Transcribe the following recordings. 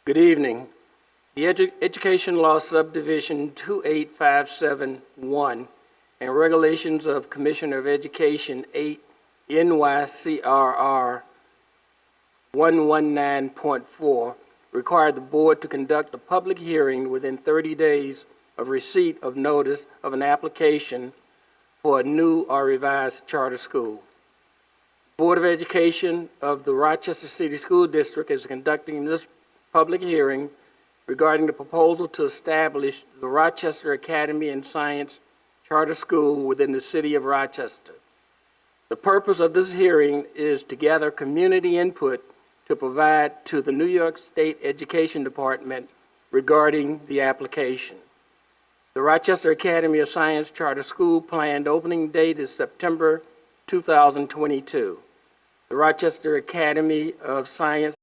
Good evening. The Education Law Subdivision 28571 and Regulations of Commissioner of Education 8 NYCRR 119.4 require the board to conduct a public hearing within 30 days of receipt of notice of an application for a new or revised charter school. The Board of Education of the Rochester City School District is conducting this public hearing regarding the proposal to establish the Rochester Academy in Science Charter School within the City of Rochester. The purpose of this hearing is to gather community input to provide to the New York State Education Department regarding the application. The Rochester Academy of Science Charter School planned opening date is September 2022. The Rochester Academy of Science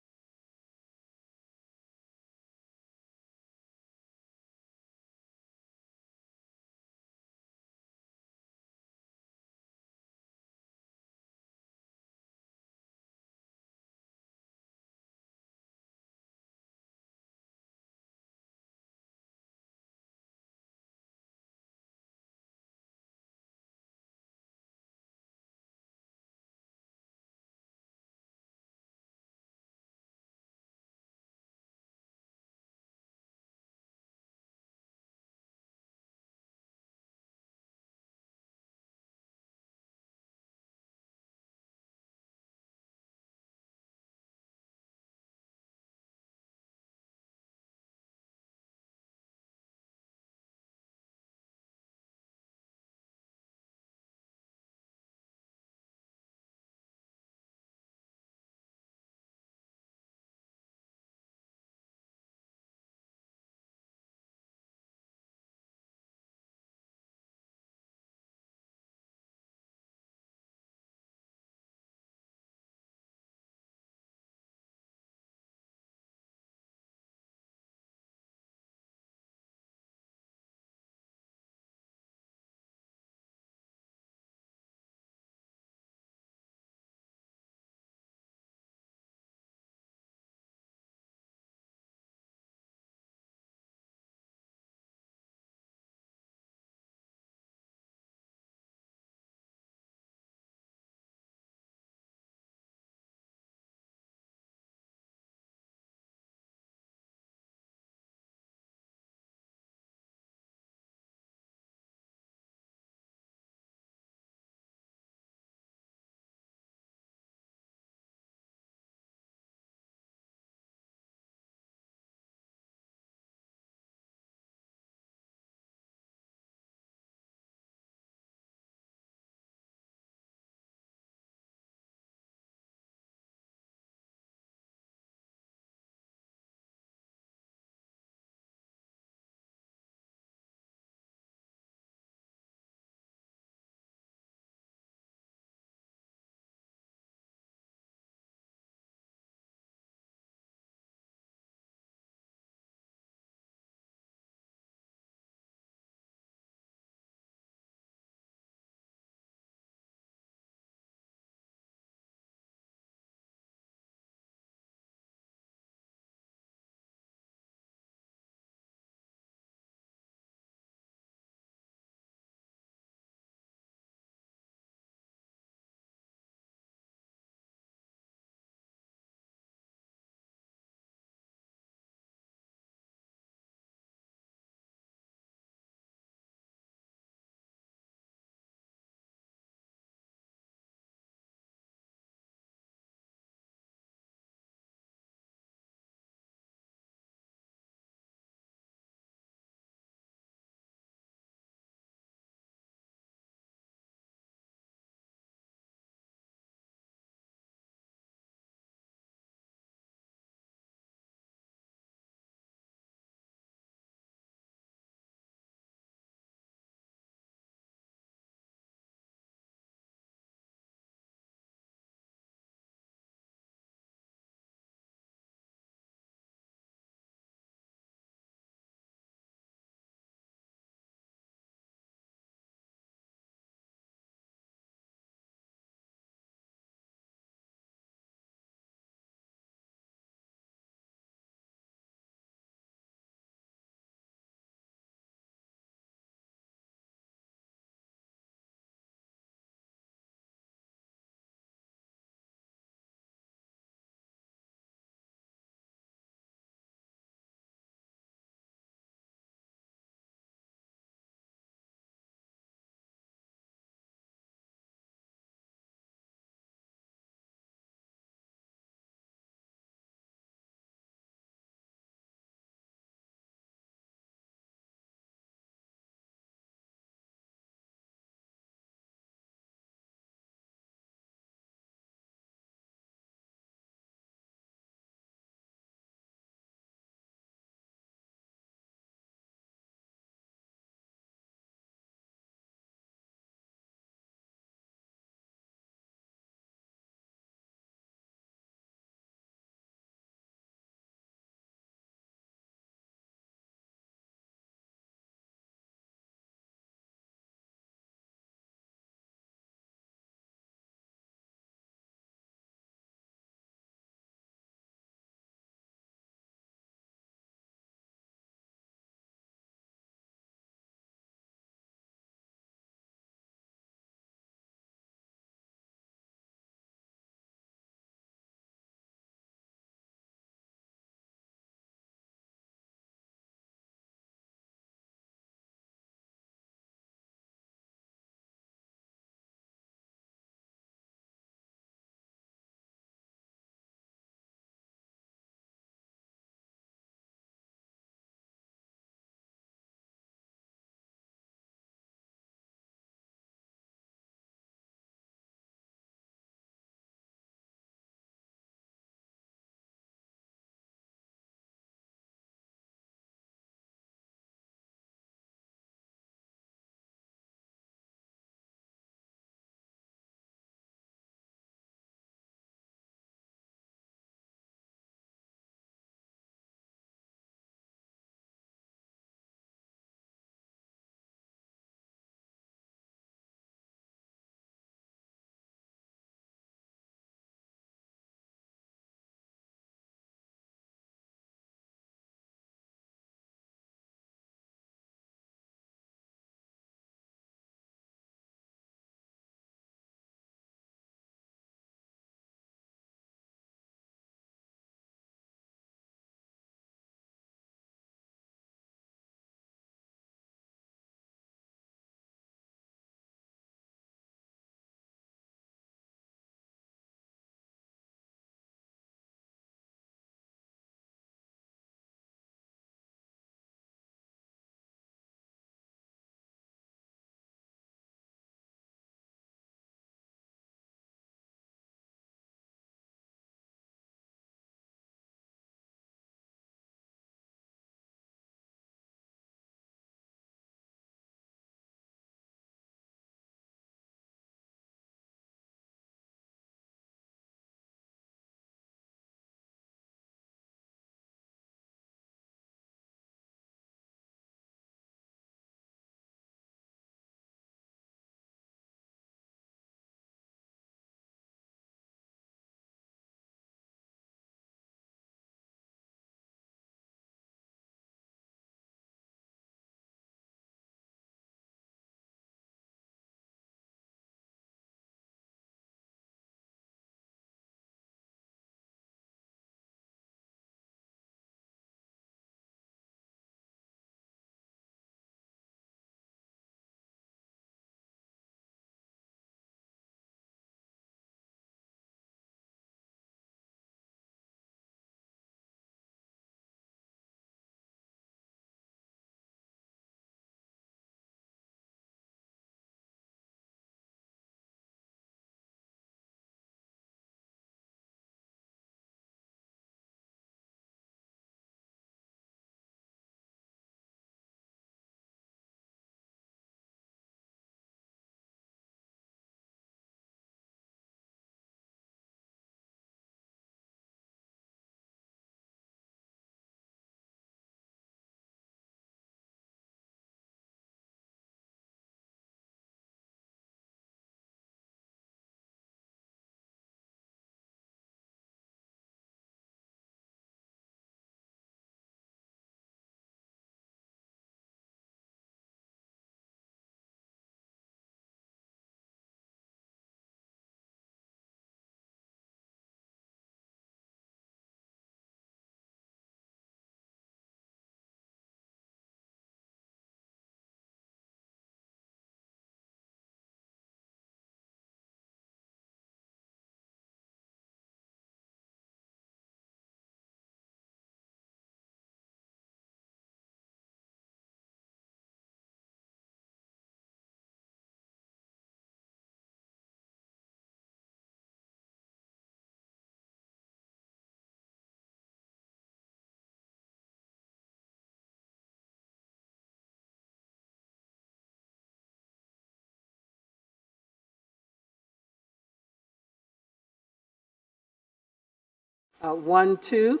One, two.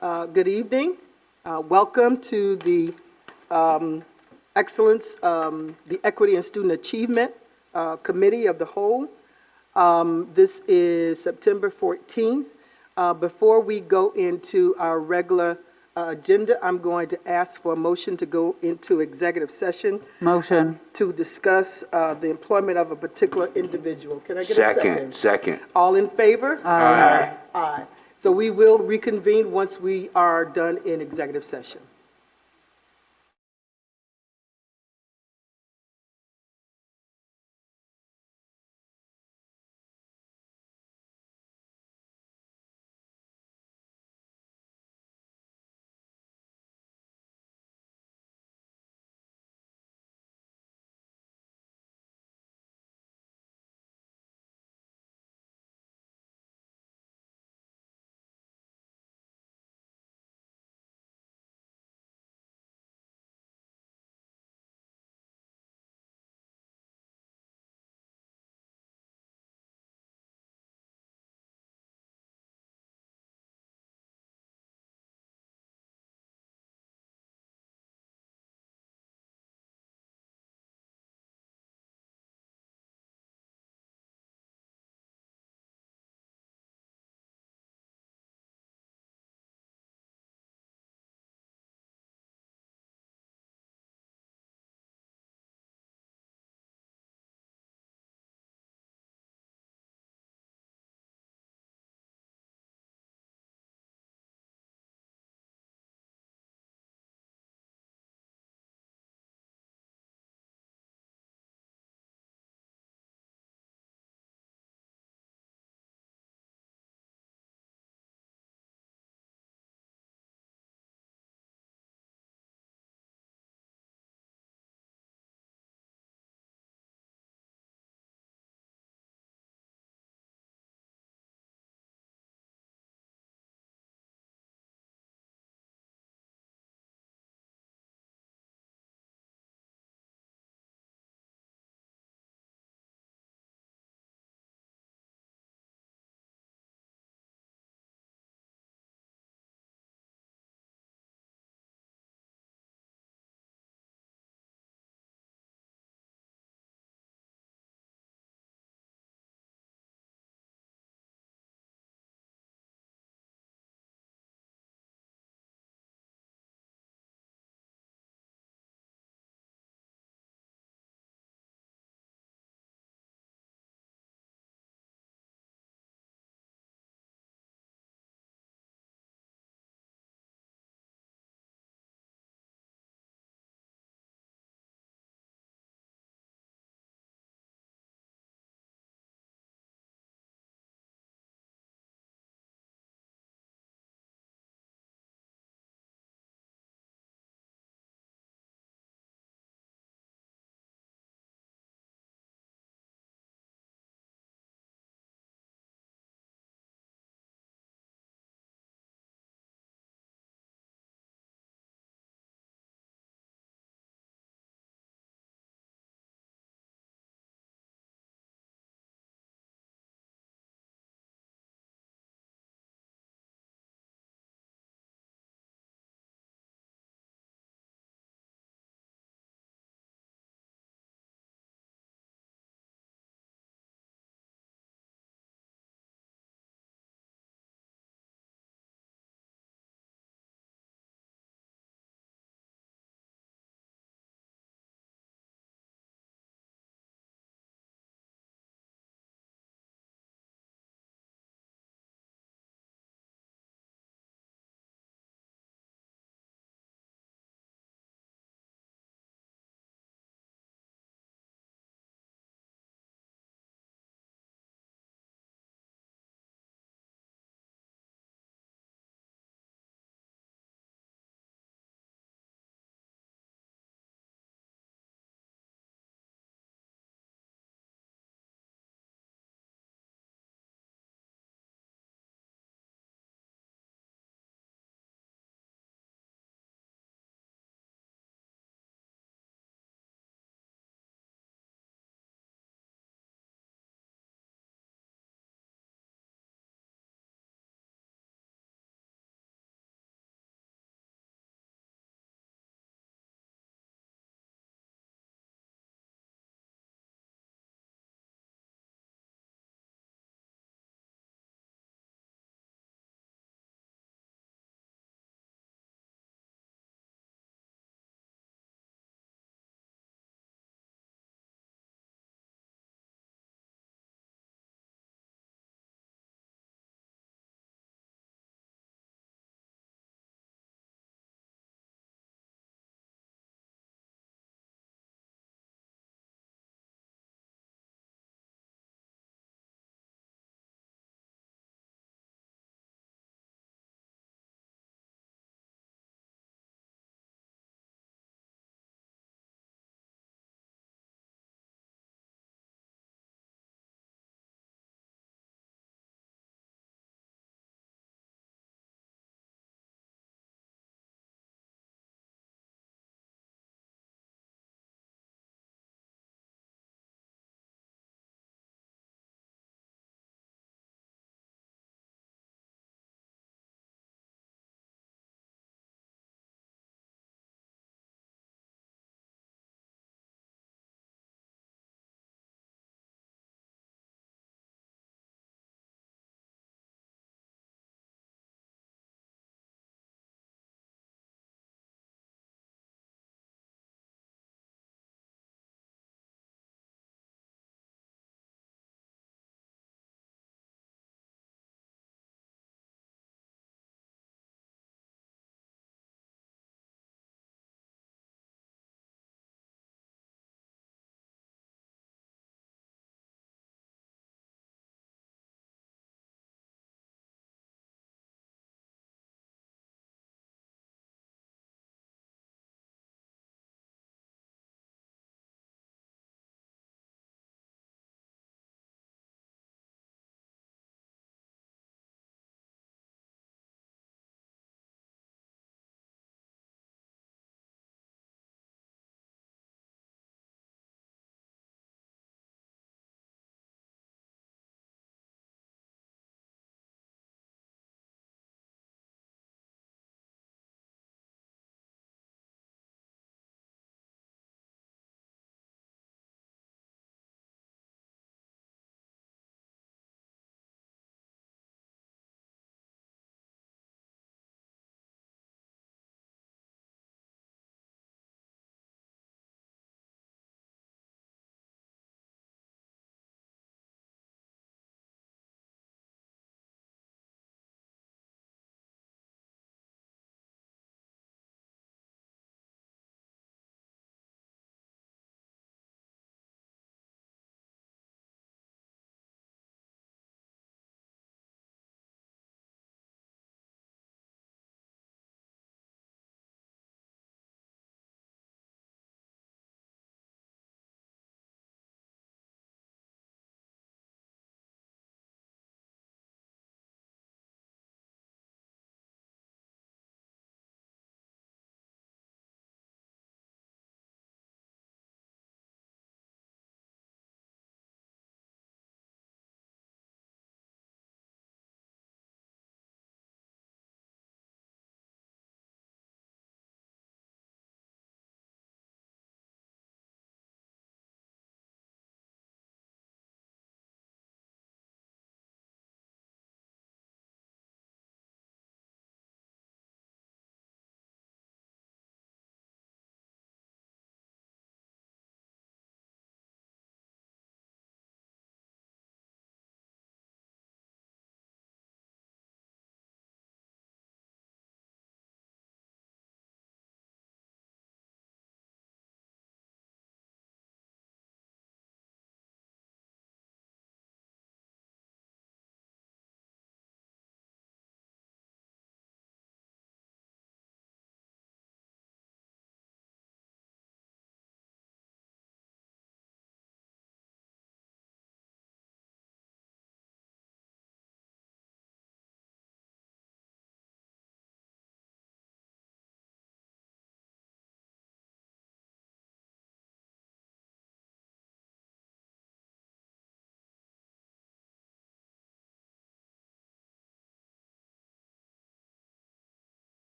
Good evening. Welcome to the Excellence, the Equity and Student Achievement Committee of the Whole. This is September 14th. Before we go into our regular agenda, I'm going to ask for a motion to go into executive session. Motion. To discuss the employment of a particular individual. Can I get a second? Second. All in favor? Aye. Aye. So we will reconvene once we are done in executive session.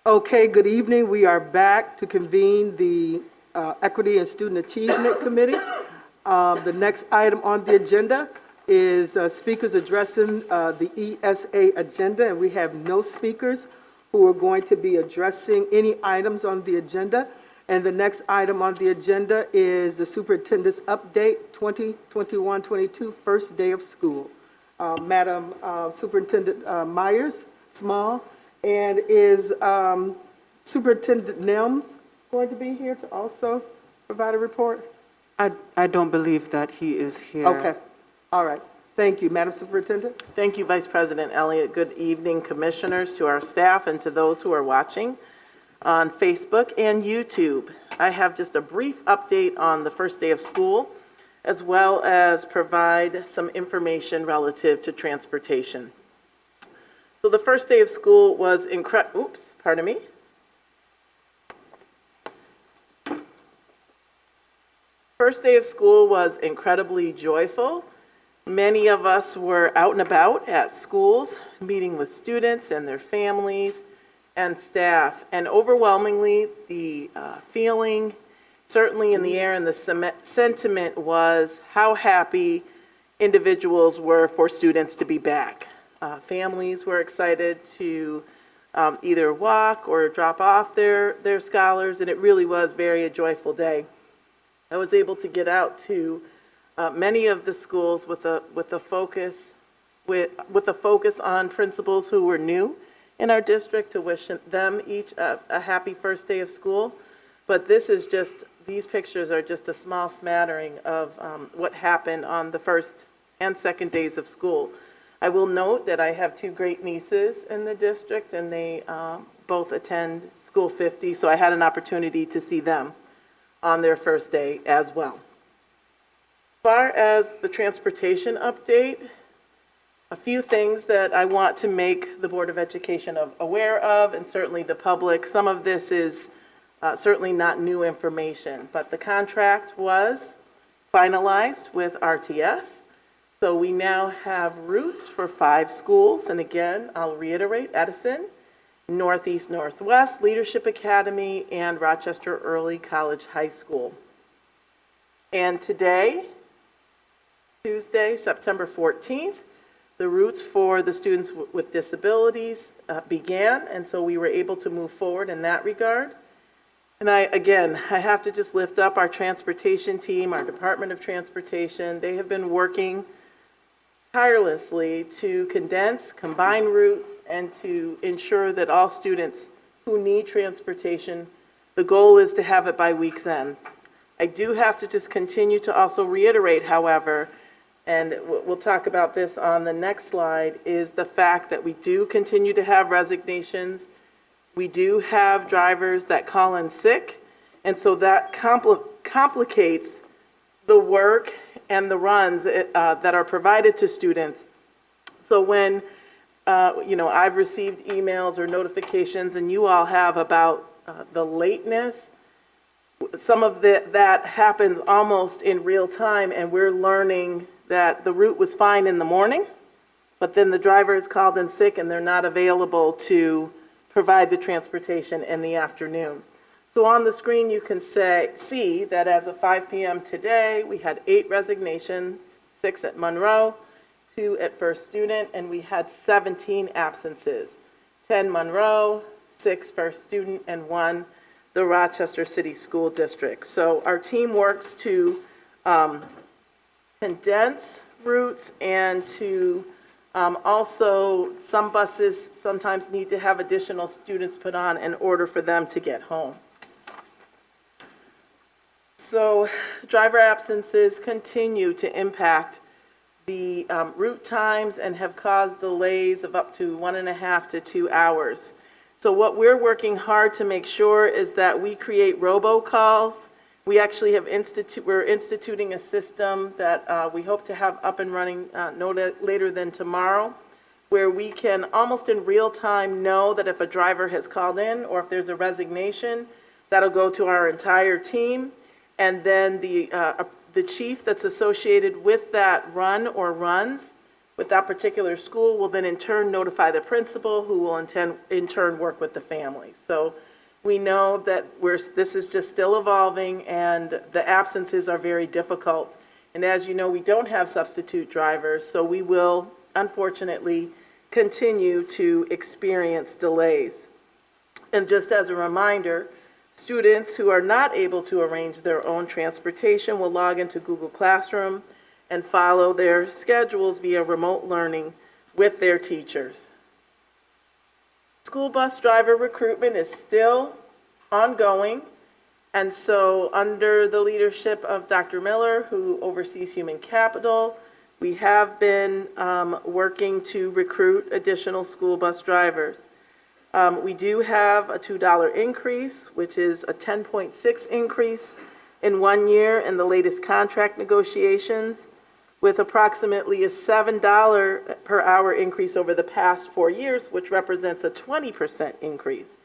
Okay, good evening. We are back to convene the Equity and Student Achievement Committee. The next item on the agenda is speakers addressing the ESA agenda, and we have no speakers who are going to be addressing any items on the agenda. And the next item on the agenda is the superintendent's update 2021-22, first day of school. Madam Superintendent Myers, Small, and is Superintendent Nelms going to be here to also provide a report? I don't believe that he is here. Okay, all right. Thank you, Madam Superintendent. Thank you, Vice President Elliott. Good evening, Commissioners, to our staff, and to those who are watching on Facebook and YouTube. I have just a brief update on the first day of school, as well as provide some information relative to transportation. So the first day of school was First day of school was incredibly joyful. Many of us were out and about at schools, meeting with students and their families and staff. And overwhelmingly, the feeling, certainly in the air and the sentiment was how happy individuals were for students to be back. Families were excited to either walk or drop off their scholars, and it really was very a joyful day. I was able to get out to many of the schools with a focus on principals who were new in our district, to wish them each a happy first day of school. But these pictures are just a small smattering of what happened on the first and second days of school. I will note that I have two great nieces in the district, and they both attend School 50, so I had an opportunity to see them on their first day as well. As far as the transportation update, a few things that I want to make the Board of Education aware of, and certainly the public. Some of this is certainly not new information, but the contract was finalized with RTS. So we now have routes for 5 schools, and again, I'll reiterate, Edison, Northeast Northwest, Leadership Academy, and Rochester Early College High School. And today, Tuesday, September 14th, the routes for the students with disabilities began, and so we were able to move forward in that regard. And I have to just lift up our transportation team, our Department of Transportation. They have been working tirelessly to combine routes, and to ensure that all students who need transportation, the goal is to have it by week's end. I do have to just continue to also reiterate, however, and we'll talk about this on the next slide, is the fact that we do continue to have resignations. We do have drivers that call in sick, and so that complicates the work and the runs that are provided to students. So when I've received emails or notifications, and you all have, about the lateness, some of that happens almost in real time, and we're learning that the route was fine in the morning, but then the driver is called in sick and they're not available to provide the transportation in the afternoon. So on the screen you can see that as of 5 p.m. today, we had 8 resignations, 6 at Monroe, 2 at First Student, and we had 17 absences, 10 Monroe, 6 First Student, and 1 the Rochester City School District. So our team works to condense routes, and to also, some buses sometimes need to have additional students put on in order for them to get home. So driver absences continue to impact the route times and have caused delays of up to 1.5 to 2 hours. So what we're working hard to make sure is that we create robocalls. We actually have we're instituting a system that we hope to have up and running no later than tomorrow, where we can almost in real time know that if a driver has called in or if there's a resignation, that'll go to our entire team. And then the chief that's associated with that run or runs with that particular school will then in turn notify the principal, who will in turn work with the family. So we know that this is just still evolving, and the absences are very difficult. And as you know, we don't have substitute drivers, so we will unfortunately continue to experience delays. And just as a reminder, students who are not able to arrange their own transportation will log into Google Classroom and follow their schedules via remote learning with their teachers. School bus driver recruitment is still ongoing, and so under the leadership of Dr. Miller, who oversees human capital, we have been working to recruit additional school bus drivers. We do have a $2 increase, which is a 10.6 increase in 1 year in the latest contract negotiations, with approximately a $7 per hour increase over the past 4 years, which represents a 20% increase.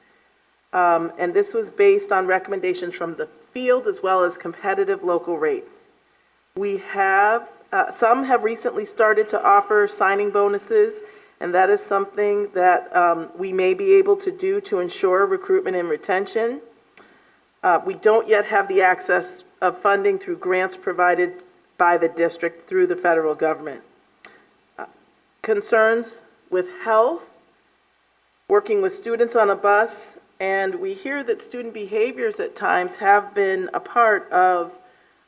And this was based on recommendations from the field as well as competitive local rates. We have, some have recently started to offer signing bonuses, and that is something that we may be able to do to ensure recruitment and retention. We don't yet have the access of funding through grants provided by the district through the federal government. Concerns with health, working with students on a bus, and we hear that student behaviors at times have been a part of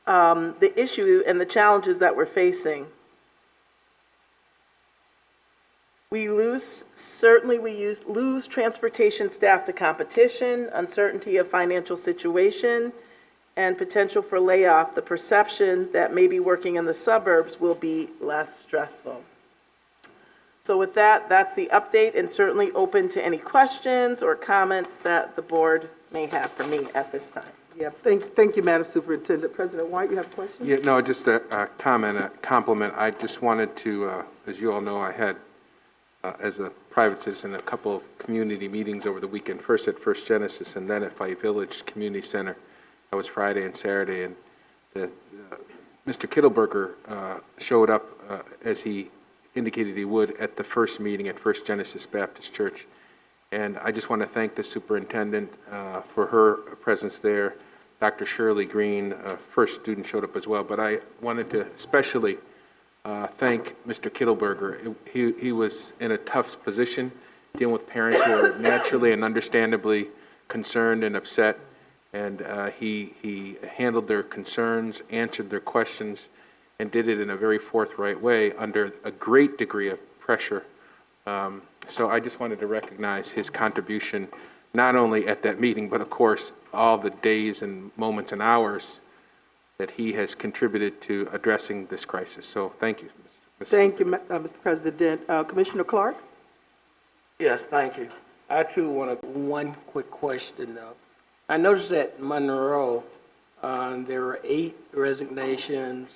the issue and the challenges that we're facing. We lose transportation staff to competition, uncertainty of financial situation, and potential for layoff. The perception that maybe working in the suburbs will be less stressful. So with that, that's the update, and certainly open to any questions or comments that the board may have for me at this time. Yeah, thank you, Madam Superintendent. President White, you have a question? Yeah, no, just a comment, a compliment. I just wanted to, as you all know, I had, as a private citizen, a couple of community meetings over the weekend, first at First Genesis and then at Fife Village Community Center. That was Friday and Saturday, and Mr. Kittleberger showed up as he indicated he would at the first meeting at First Genesis Baptist Church. And I just want to thank the superintendent for her presence there. Dr. Shirley Green, first student, showed up as well. But I wanted to especially thank Mr. Kittleberger. He was in a tough position, dealing with parents who are naturally and understandably concerned and upset. And he handled their concerns, answered their questions, and did it in a very forthright way under a great degree of pressure. So I just wanted to recognize his contribution, not only at that meeting, but of course, all the days and moments and hours that he has contributed to addressing this crisis. So thank you, Mr. Thank you, Mr. President. Commissioner Clark? Yes, thank you. I too want one quick question though. I noticed that Monroe, there were 8 resignations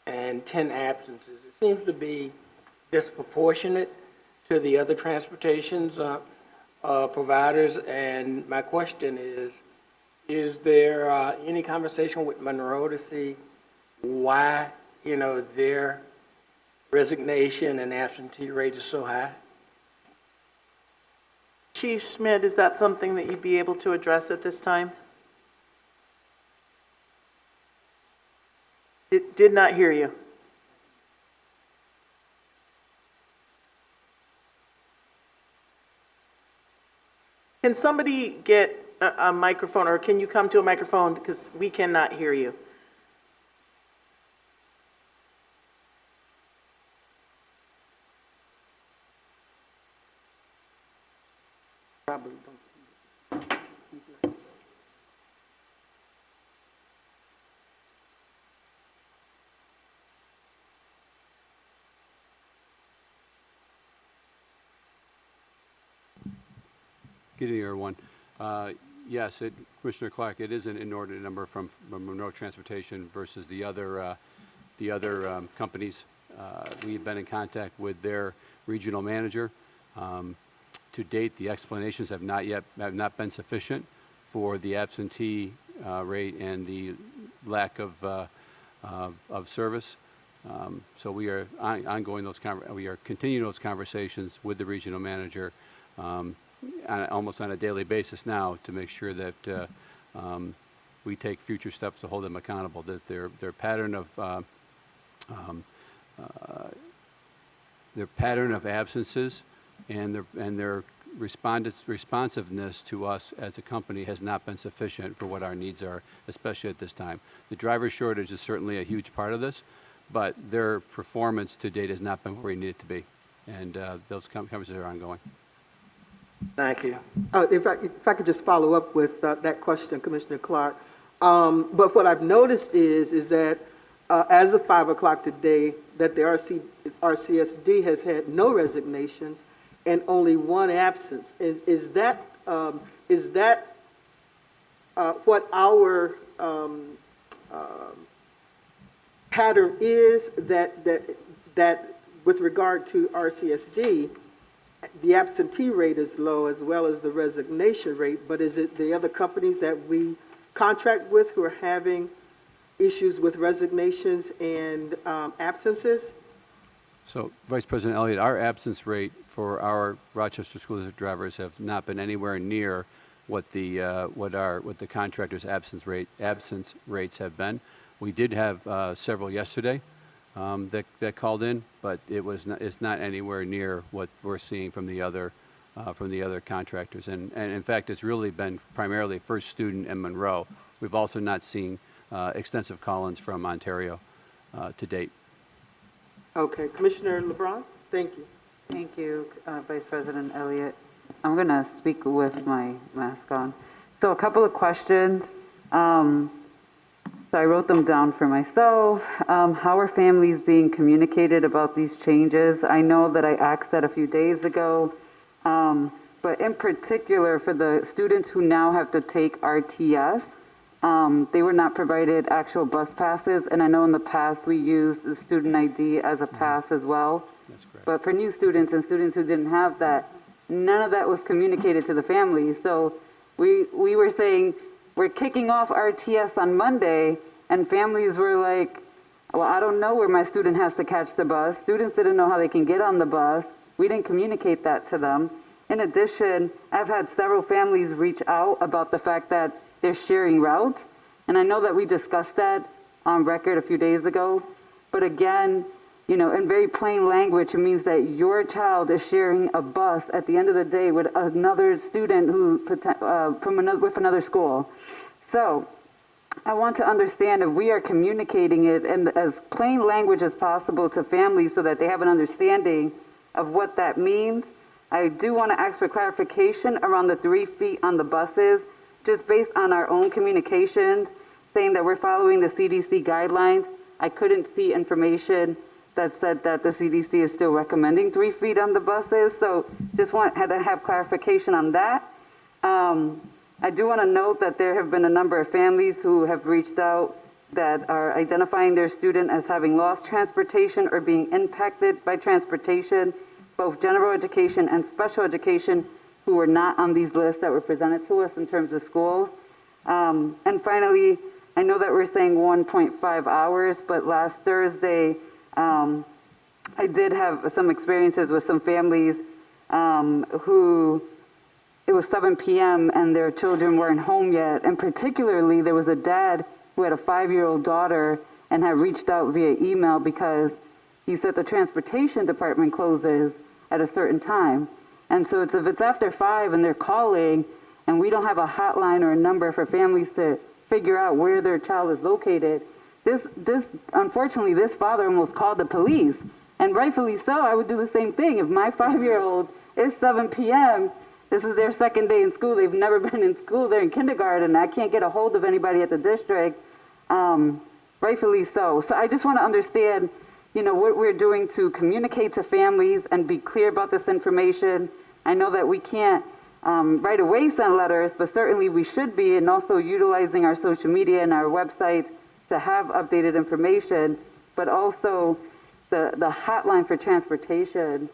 and 10 absences. It seems to be disproportionate to the other transportations providers, and my question is there any conversation with Monroe to see why, their resignation and absentee rate is so high? Chief Schmidt, is that something that you'd be able to address at this time? Did not hear you. Can somebody get a microphone, or can you come to a microphone, because we cannot hear you? Probably don't. Good evening, everyone. Yes, Commissioner Clark, it is an inordinate number from Monroe Transportation versus the other companies. We've been in contact with their regional manager. To date, the explanations have not been sufficient for the absentee rate and the lack of service. So we are we are continuing those conversations with the regional manager almost on a daily basis now to make sure that we take future steps to hold them accountable, that their pattern of absences and their responsiveness to us as a company has not been sufficient for what our needs are, especially at this time. The driver shortage is certainly a huge part of this, but their performance to date has not been where we need it to be, and those conversations are ongoing. Thank you. If I could just follow up with that question, Commissioner Clark. But what I've noticed is that as of 5 o'clock today, that the RCSD has had no resignations and only one absence. Is that what our pattern is, that with regard to RCSD, the absentee rate is low as well as the resignation rate, but is it the other companies that we contract with who are having issues with resignations and absences? So, Vice President Elliott, our absence rate for our Rochester School District drivers have not been anywhere near what the contractors' absence rates have been. We did have several yesterday that called in, but it's not anywhere near what we're seeing from the other contractors. And in fact, it's really been primarily First Student and Monroe. We've also not seen extensive call-ins from Ontario to date. Okay, Commissioner LeBron, thank you. Thank you, Vice President Elliott. I'm going to speak with my mask on. So a couple of questions. So I wrote them down for myself. How are families being communicated about these changes? I know that I asked that a few days ago, but in particular for the students who now have to take RTS, they were not provided actual bus passes, and I know in the past we used the student ID as a pass as well. That's correct. But for new students and students who didn't have that, none of that was communicated to the families. So we were saying, we're kicking off RTS on Monday, and families were like, well, I don't know where my student has to catch the bus. Students didn't know how they can get on the bus. We didn't communicate that to them. In addition, I've had several families reach out about the fact that they're sharing routes, and I know that we discussed that on record a few days ago, but again, you know, in very plain language, it means that your child is sharing a bus at the end of the day with another student who with another school. So I want to understand if we are communicating it in as plain language as possible to families so that they have an understanding of what that means. I do want to ask for clarification around the 3 feet on the buses, just based on our own communications, saying that we're following the CDC guidelines. I couldn't see information that said that the CDC is still recommending 3 feet on the buses, so just had to have clarification on that. I do want to note that there have been a number of families who have reached out that are identifying their student as having lost transportation or being impacted by transportation, both general education and special education, who were not on these lists that were presented to us in terms of schools. And finally, I know that we're saying 1.5 hours, but last Thursday, I did have some experiences with some families who, it was 7 p.m. and their children weren't home yet. And particularly, there was a dad who had a 5-year-old daughter and had reached out via email because he said the transportation department closes at a certain time. And so if it's after 5 and they're calling and we don't have a hotline or a number for families to figure out where their child is located, unfortunately, this father almost called the police. And rightfully so, I would do the same thing. If my 5-year-old is 7 p.m., this is their second day in school, they've never been in school, they're in kindergarten, I can't get a hold of anybody at the district, rightfully so. So I just want to understand, you know, what we're doing to communicate to families and be clear about this information. I know that we can't right away send letters, but certainly we should be, and also utilizing our social media and our website to have updated information, but also the hotline for transportation.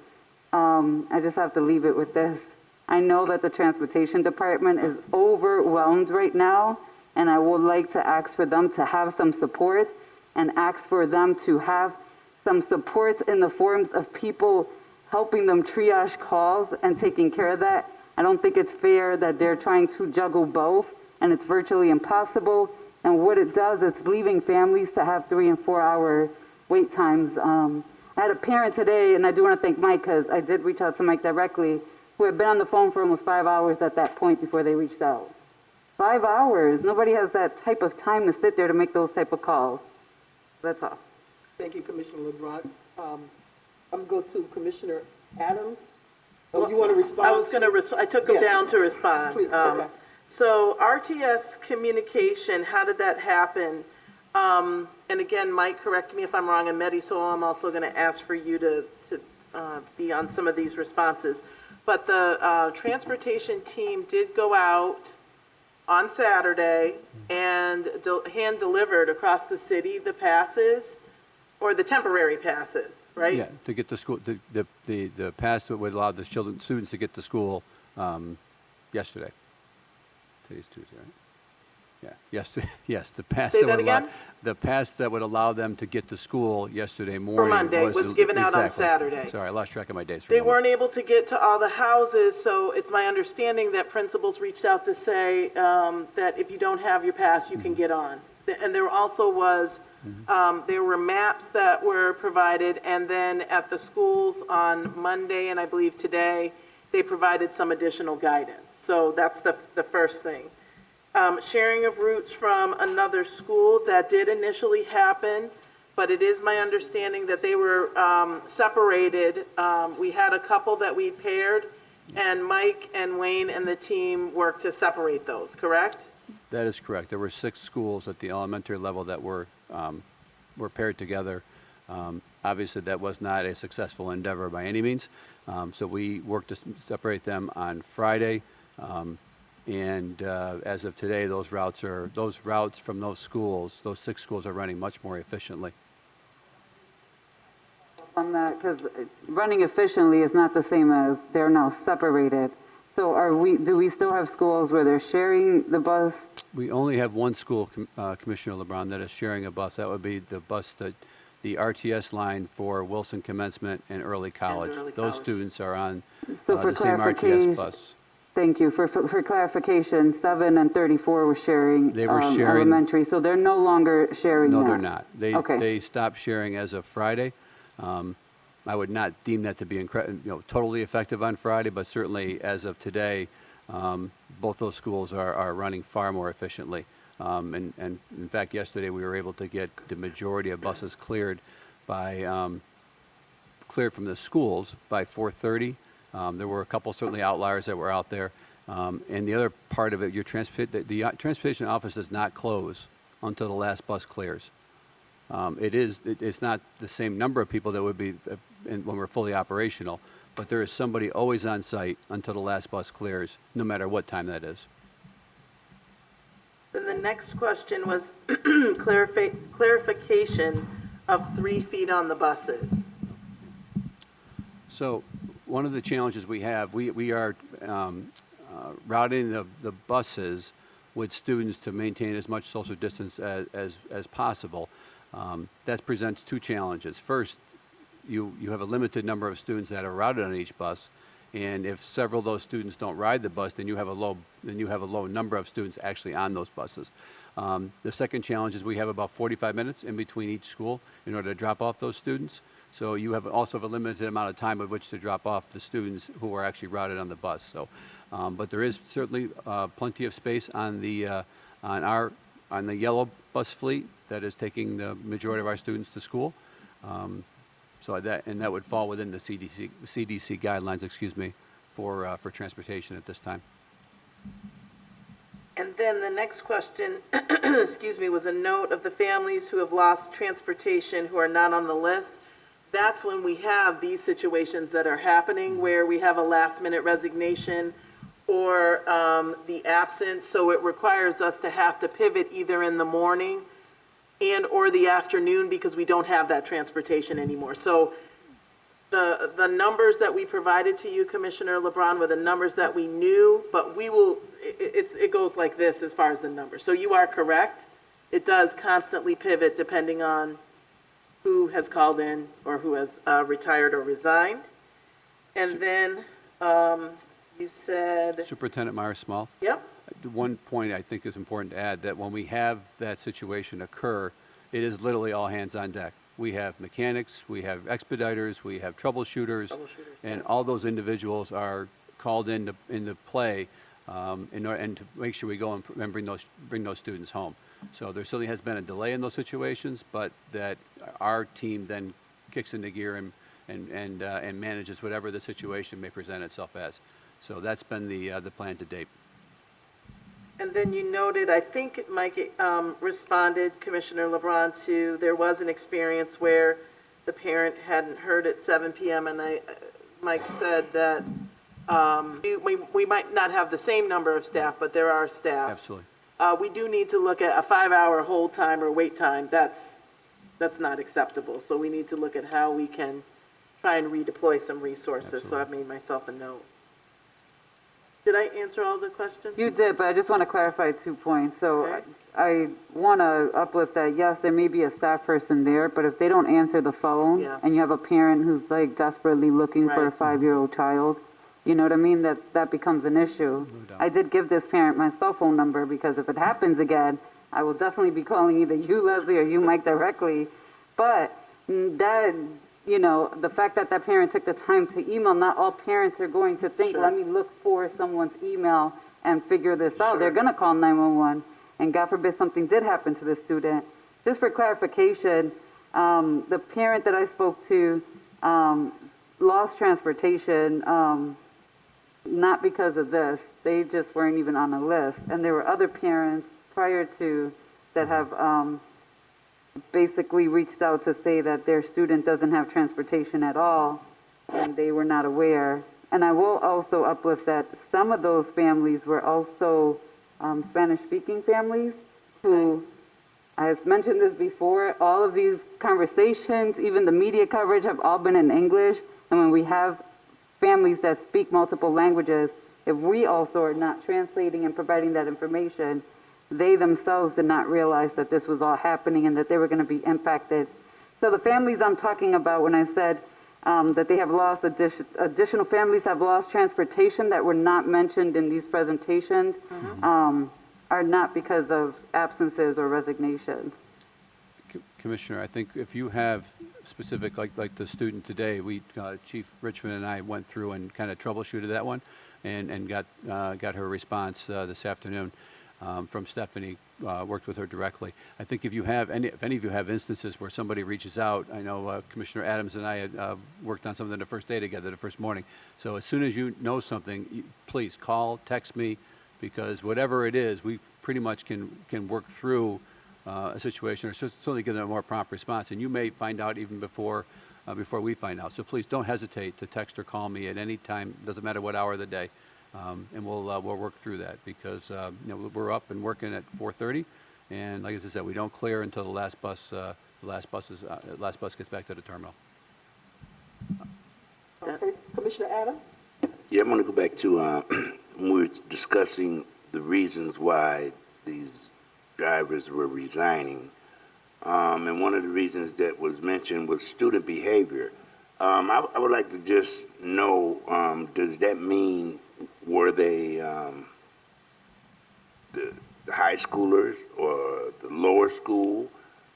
I just have to leave it with this. I know that the transportation department is overwhelmed right now, and I would like to ask for them to have some support and ask for them to have some support in the forms of people helping them triage calls and taking care of that. I don't think it's fair that they're trying to juggle both, and it's virtually impossible. And what it does, it's leaving families to have 3 and 4 hour wait times. I had a parent today, and I do want to thank Mike, because I did reach out to Mike directly, who had been on the phone for almost 5 hours at that point before they reached out. 5 hours. Nobody has that type of time to sit there to make those type of calls. That's all. Thank you, Commissioner LeBron. I'm going to go to Commissioner Adams. Oh, you want to respond? I was going to respond. I took them Yes. down to respond. Please, okay. So RTS communication, how did that happen? And again, Mike, correct me if I'm wrong, and Mehdi, so I'm also going to ask for you to be on some of these responses. But the transportation team did go out on Saturday and hand-delivered across the city the passes, or the temporary passes, right? Yeah, to get to school, the pass that would allow the students to get to school yesterday. Today's Tuesday, right? Yeah, yes, the pass Say that that would allow, again? the pass that would allow them to get to school yesterday morning. Monday, was given out on Saturday. Sorry, I lost track of my days for a They moment. weren't able to get to all the houses, so it's my understanding that principals reached out to say that if you don't have your pass, you can get on. And there also was, there were maps that were provided, and then at the schools on Monday, and I believe today, they provided some additional guidance. So that's the first thing. Sharing of routes from another school, that did initially happen, but it is my understanding that they were separated. We had a couple that we paired, and Mike and Wayne and the team worked to separate those, correct? That is correct. There were 6 schools at the elementary level that were paired together. Obviously, that was not a successful endeavor by any means. So we worked to separate them on Friday. And as of today, those routes from those schools, those 6 schools, are running much more efficiently. On that, because running efficiently is not the same as they're now separated. So do we still have schools where they're sharing the bus? We only have one school, Commissioner LeBron, that is sharing a bus. That would be the bus the RTS line for Wilson Commencement and Early College. Early Those College. students are on So for the same RTS clarification- bus. Thank you. For clarification, 7 and 34 were sharing. They were sharing- Elementary, so they're no longer sharing No, that. they're not. Okay. They stopped sharing as of Friday. I would not deem that to be totally effective on Friday, but certainly as of today, both those schools are running far more efficiently. And in fact, yesterday we were able to get the majority of buses cleared from the schools by 4:30. There were a couple certainly outliers that were out there. And the other part of it, the transportation office does not close until the last bus clears. It's not the same number of people that would be when we're fully operational, but there is somebody always on site until the last bus clears, no matter what time that is. Then the next question was clarification of 3 feet on the buses. So one of the challenges we have, we are routing the buses with students to maintain as much social distance as possible. That presents 2 challenges. First, you have a limited number of students that are routed on each bus, and if several of those students don't ride the bus, then you have a low number of students actually on those buses. The second challenge is we have about 45 minutes in between each school in order to drop off those students. So you also have a limited amount of time with which to drop off the students who are actually routed on the bus. So, but there is certainly plenty of space on the yellow bus fleet that is taking the majority of our students to school. That would fall within the CDC guidelines, for transportation at this time. And then the next question, was a note of the families who have lost transportation who are not on the list. That's when we have these situations that are happening where we have a last-minute resignation or the absence. So it requires us to have to pivot either in the morning and or the afternoon because we don't have that transportation anymore. So the numbers that we provided to you, Commissioner LeBron, were the numbers that we knew, but it goes like this as far as the numbers. So you are correct. It does constantly pivot depending on who has called in or who has retired or resigned. And then you said, Superintendent Myers-Small? yep, One point I think is important to add, that when we have that situation occur, it is literally all hands on deck. We have mechanics, we have expediters, we have troubleshooters, and all those individuals are called into play and to make sure we go and bring those students home. So there certainly has been a delay in those situations, but that our team then kicks into gear and manages whatever the situation may present itself as. So that's been the plan to date. and then you noted, I think Mike responded, Commissioner LeBron, to there was an experience where the parent hadn't heard at 7 p.m. and Mike said that we might not have the same number of staff, but there are staff. Absolutely. We do need to look at a 5-hour hold time or wait time. That's not acceptable. So we need to look at how we can try and redeploy some resources. So I've made myself a note. Did I answer all the questions? You did, but I just want to clarify 2 points. So Okay. I want to uplift that, yes, there may be a staff person there, but if they don't answer the phone Yeah. and you have a parent who's like desperately looking for a Right. 5-year-old child, you know what I mean? That becomes an issue. doubt. I did give this parent my cell phone number because if it happens again, I will definitely be calling either you, Leslie, or you, Mike, directly. But that, you know, the fact that that parent took the time to email, not all parents are going to think, Sure. let me look for someone's email and figure this out. They're going to call 911. And God forbid something did happen to the student. Just for clarification, the parent that I spoke to lost transportation, not because of this. They just weren't even on the list. And there were other parents prior to that have basically reached out to say that their student doesn't have transportation at all, and they were not aware. And I will also uplift that some of those families were also Spanish-speaking families who, I have mentioned this before, all of these conversations, even the media coverage, have all been in English. And when we have families that speak multiple languages, if we also are not translating and providing that information, they themselves did not realize that this was all happening and that they were going to be impacted. So the families I'm talking about when I said that they have lost, additional families have lost transportation that were not mentioned in these presentations, are not because of absences or resignations. Commissioner, I think if you have specific, like the student today, Chief Richmond and I went through and kind of troubleshooted that one and got her response this afternoon from Stephanie, worked with her directly. I think if any of you have instances where somebody reaches out, I know Commissioner Adams and I had worked on something the first day together, the first morning. So as soon as you know something, please call, text me, because whatever it is, we pretty much can work through a situation, or certainly give them a more prompt response. And you may find out even before we find out. So please don't hesitate to text or call me at any time. Doesn't matter what hour of the day, and we'll work through that, because we're up and working at 4:30, and like I said, we don't clear until the last bus gets back to the terminal. Okay, Commissioner Adams? Yeah, I'm going to go back to when we were discussing the reasons why these drivers were resigning. And one of the reasons that was mentioned was student behavior. I would like to just know, does that mean were they the high schoolers or the lower school?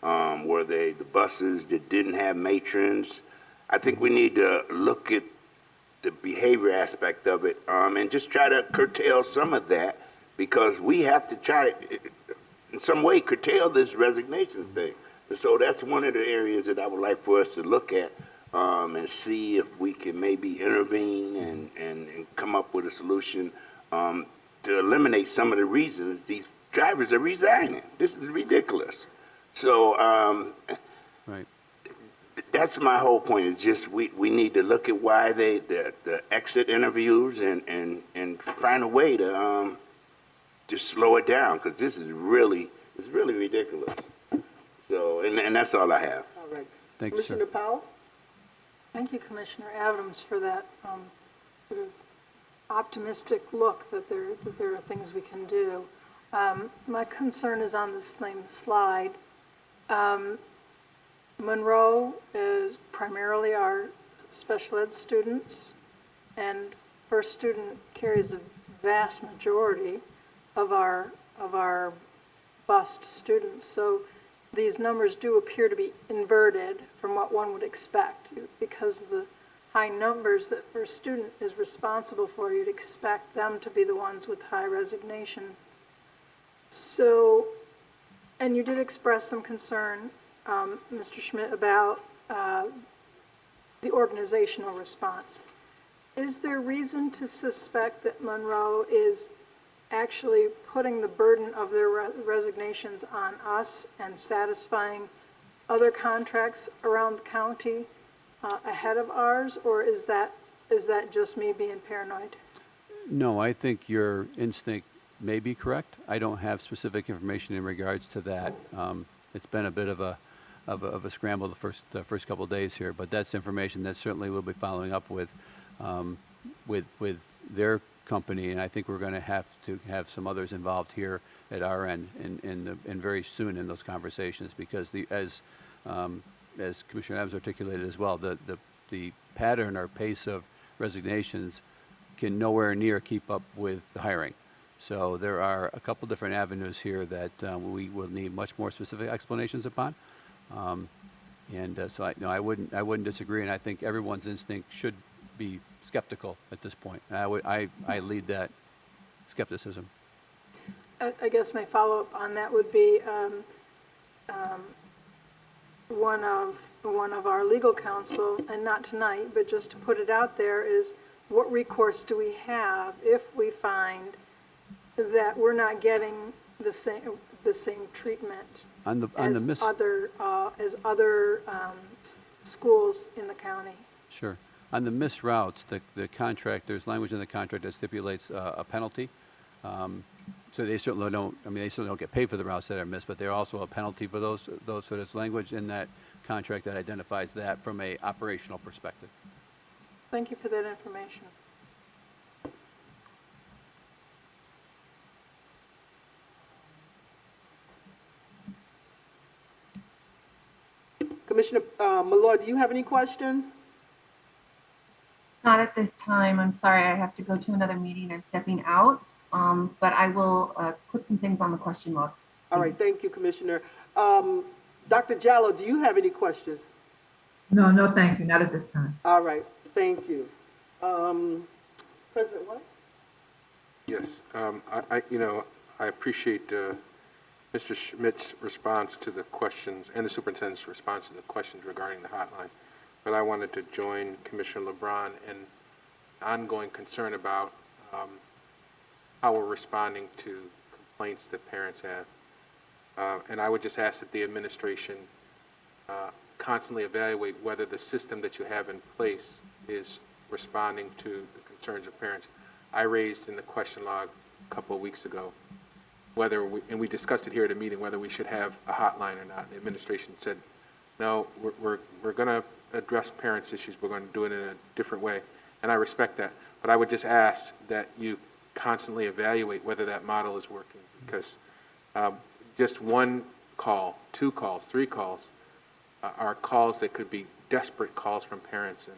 Were they the buses that didn't have matrons? I think we need to look at the behavior aspect of it and just try to curtail some of that, because we have to try to, in some way, curtail this resignation thing. So that's one of the areas that I would like for us to look at and see if we can maybe intervene and come up with a solution to eliminate some of the reasons these drivers are resigning. This is ridiculous. So Right. that's my whole point. Is just we need to look at why the exit interviews and find a way to just slow it down, because this is really ridiculous. So and that's all I have. All right. Thank you, sir. Commissioner Powell? Thank you, Commissioner Adams, for that sort of optimistic look that there are things we can do. My concern is on the same slide. Monroe is primarily our special ed students, and first student carries a vast majority of our bused students. So these numbers do appear to be inverted from what one would expect. Because of the high numbers that first student is responsible for, you'd expect them to be the ones with high resignation. So, and you did express some concern, Mr. Schmidt, about the organizational response. Is there reason to suspect that Monroe is actually putting the burden of their resignations on us and satisfying other contracts around the county ahead of ours, or is that just me being paranoid? No, I think your instinct may be correct. I don't have specific information in regards to that. It's been a bit of a scramble the first couple of days here, but that's information that certainly we'll be following up with their company, and I think we're going to have some others involved here at our end and very soon in those conversations, because as Commissioner Adams articulated as well, the pattern or pace of resignations can nowhere near keep up with the hiring. So there are a couple different avenues here that we will need much more specific explanations upon. So I wouldn't disagree, and I think everyone's instinct should be skeptical at this point. I lead that skepticism. I guess my follow-up on that would be one of our legal counsel, and not tonight, but just to put it out there, is what recourse do we have if we find that we're not getting the same treatment as other schools in the county? Sure. On the missed routes, the contract, there's language in the contract that stipulates a penalty. So they certainly don't get paid for the routes that are missed, but they're also a penalty for those. So there's language in that contract that identifies that from a operational perspective. Thank you for that information. Commissioner Malloy, do you have any questions? Not at this time. I'm sorry, I have to go to another meeting. I'm stepping out, but I will put some things on the question log. All right, thank you, Commissioner. Dr. Jallo, do you have any questions? No, thank you. Not at this time. All right, thank you. President White? Yes, I appreciate Mr. Schmidt's response to the questions and the superintendent's response to the questions regarding the hotline. But I wanted to join Commissioner LeBron in ongoing concern about how we're responding to complaints that parents have. And I would just ask that the administration constantly evaluate whether the system that you have in place is responding to the concerns of parents. I raised in the question log a couple of weeks ago and we discussed it here at a meeting, whether we should have a hotline or not. The administration said, no, we're going to address parents' issues. We're going to do it in a different way. And I respect that. But I would just ask that you constantly evaluate whether that model is working, because just one call, 2 calls, 3 calls are calls that could be desperate calls from parents.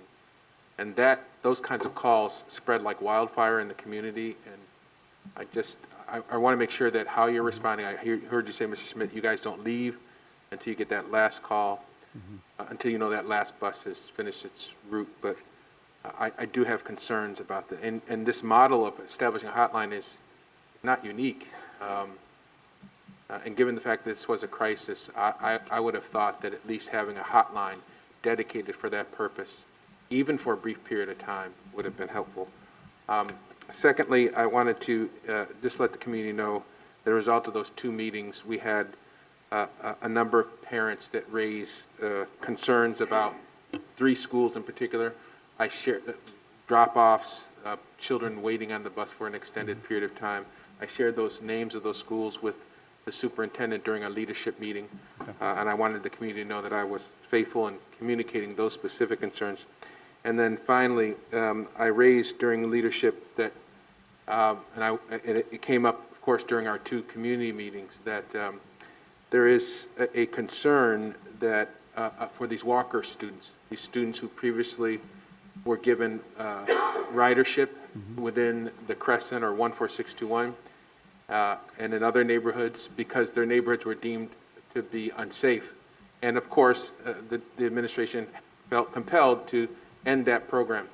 And those kinds of calls spread like wildfire in the community. And I want to make sure that how you're responding, I heard you say, Mr. Schmidt, you guys don't leave until you get that last call, until you know that last bus has finished its route. But I do have concerns about that. And this model of establishing a hotline is not unique. And given the fact that this was a crisis, I would have thought that at least having a hotline dedicated for that purpose, even for a brief period of time, would have been helpful. Secondly, I wanted to just let the community know that as a result of those 2 meetings, we had a number of parents that raised concerns about 3 schools in particular. I shared drop-offs, children waiting on the bus for an extended period of time. I shared those names of those schools with the superintendent during a leadership meeting, and I wanted the community to know that I was faithful in communicating those specific concerns. And then finally, I raised during leadership that, and it came up, of course, during our 2 community meetings, that there is a concern that for these walker students, these students who previously were given ridership within the Crescent or 14621 and in other neighborhoods because their neighborhoods were deemed to be unsafe. And of course, the administration felt compelled to end that program.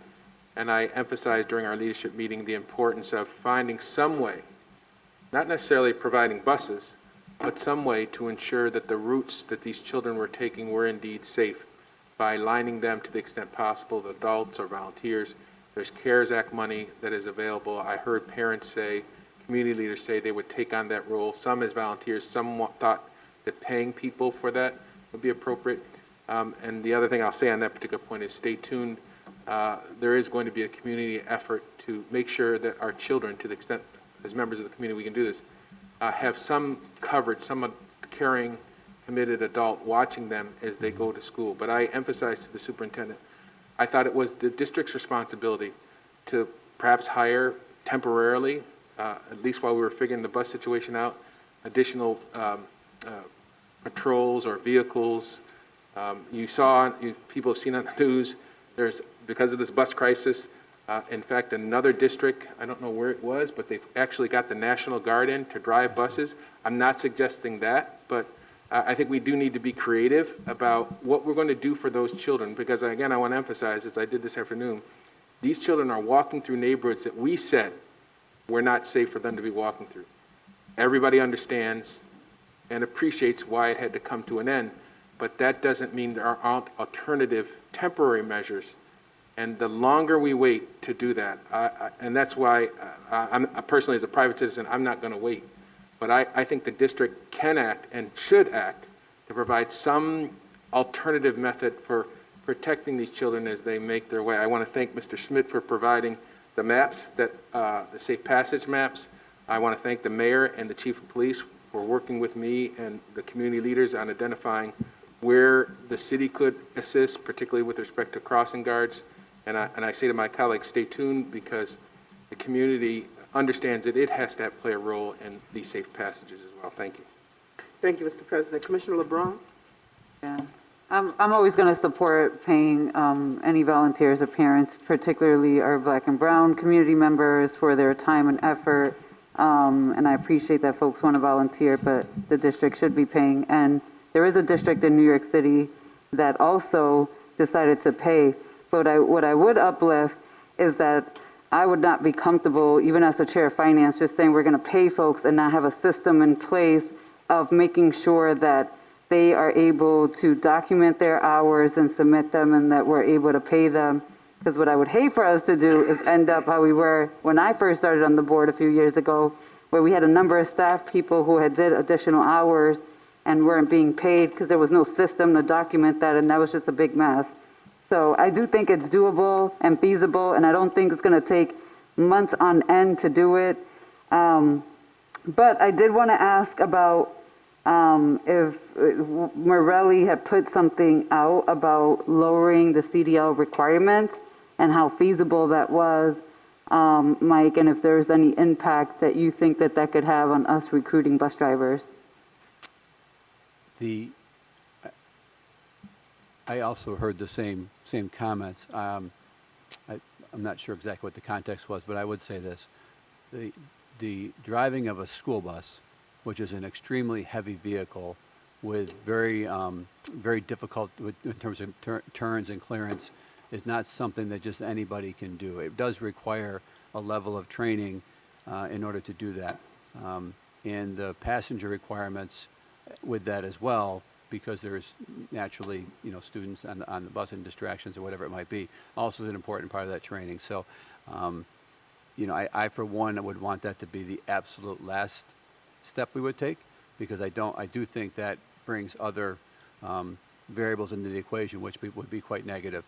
And I emphasized during our leadership meeting the importance of finding some way, not necessarily providing buses, but some way to ensure that the routes that these children were taking were indeed safe by lining them to the extent possible with adults or volunteers. There's CARES Act money that is available. I heard parents say, community leaders say they would take on that role, some as volunteers, some thought that paying people for that would be appropriate. And the other thing I'll say on that particular point is stay tuned. There is going to be a community effort to make sure that our children, to the extent as members of the community we can do this, have some coverage, some caring, committed adult watching them as they go to school. But I emphasized to the superintendent, I thought it was the district's responsibility to perhaps hire temporarily, at least while we were figuring the bus situation out, additional patrols or vehicles. People have seen on the news, there's, because of this bus crisis, in fact, another district, I don't know where it was, but they've actually got the National Guard in to drive buses. I'm not suggesting that, but I think we do need to be creative about what we're going to do for those children, because again, I want to emphasize, as I did this afternoon, these children are walking through neighborhoods that we said were not safe for them to be walking through. Everybody understands and appreciates why it had to come to an end, but that doesn't mean there aren't alternative temporary measures. And the longer we wait to do that, and that's why I'm personally, as a private citizen, I'm not going to wait. But I think the district can act and should act to provide some alternative method for protecting these children as they make their way. I want to thank Mr. Schmidt for providing the maps, the safe passage maps. I want to thank the mayor and the chief of police for working with me and the community leaders on identifying where the city could assist, particularly with respect to crossing guards. And I say to my colleagues, stay tuned, because the community understands that it has to play a role in these safe passages as well. Thank you. Thank you, Mr. President. Commissioner LeBron? Yeah, I'm always going to support paying any volunteers or parents, particularly our Black and Brown community members, for their time and effort. And I appreciate that folks want to volunteer, but the district should be paying. And there is a district in New York City that also decided to pay. But what I would uplift is that I would not be comfortable, even as the chair of finance, just saying we're going to pay folks and not have a system in place of making sure that they are able to document their hours and submit them, and that we're able to pay them. Because what I would hate for us to do is end up how we were when I first started on the board a few years ago, where we had a number of staff people who had did additional hours and weren't being paid because there was no system to document that, and that was just a big mess. So I do think it's doable and feasible, and I don't think it's going to take months on end to do it. But I did want to ask about if Morelli had put something out about lowering the CDL requirements and how feasible that was, Mike, and if there's any impact that you think that that could have on us recruiting bus drivers. I also heard the same comments. I'm not sure exactly what the context was, but I would say this: the driving of a school bus, which is an extremely heavy vehicle with very difficult in terms of turns and clearance, is not something that just anybody can do. It does require a level of training in order to do that, and the passenger requirements with that as well, because there's naturally, students on the bus and distractions or whatever it might be, also is an important part of that training. So, I for one would want that to be the absolute last step we would take, because I do think that brings other variables into the equation, which would be quite negative.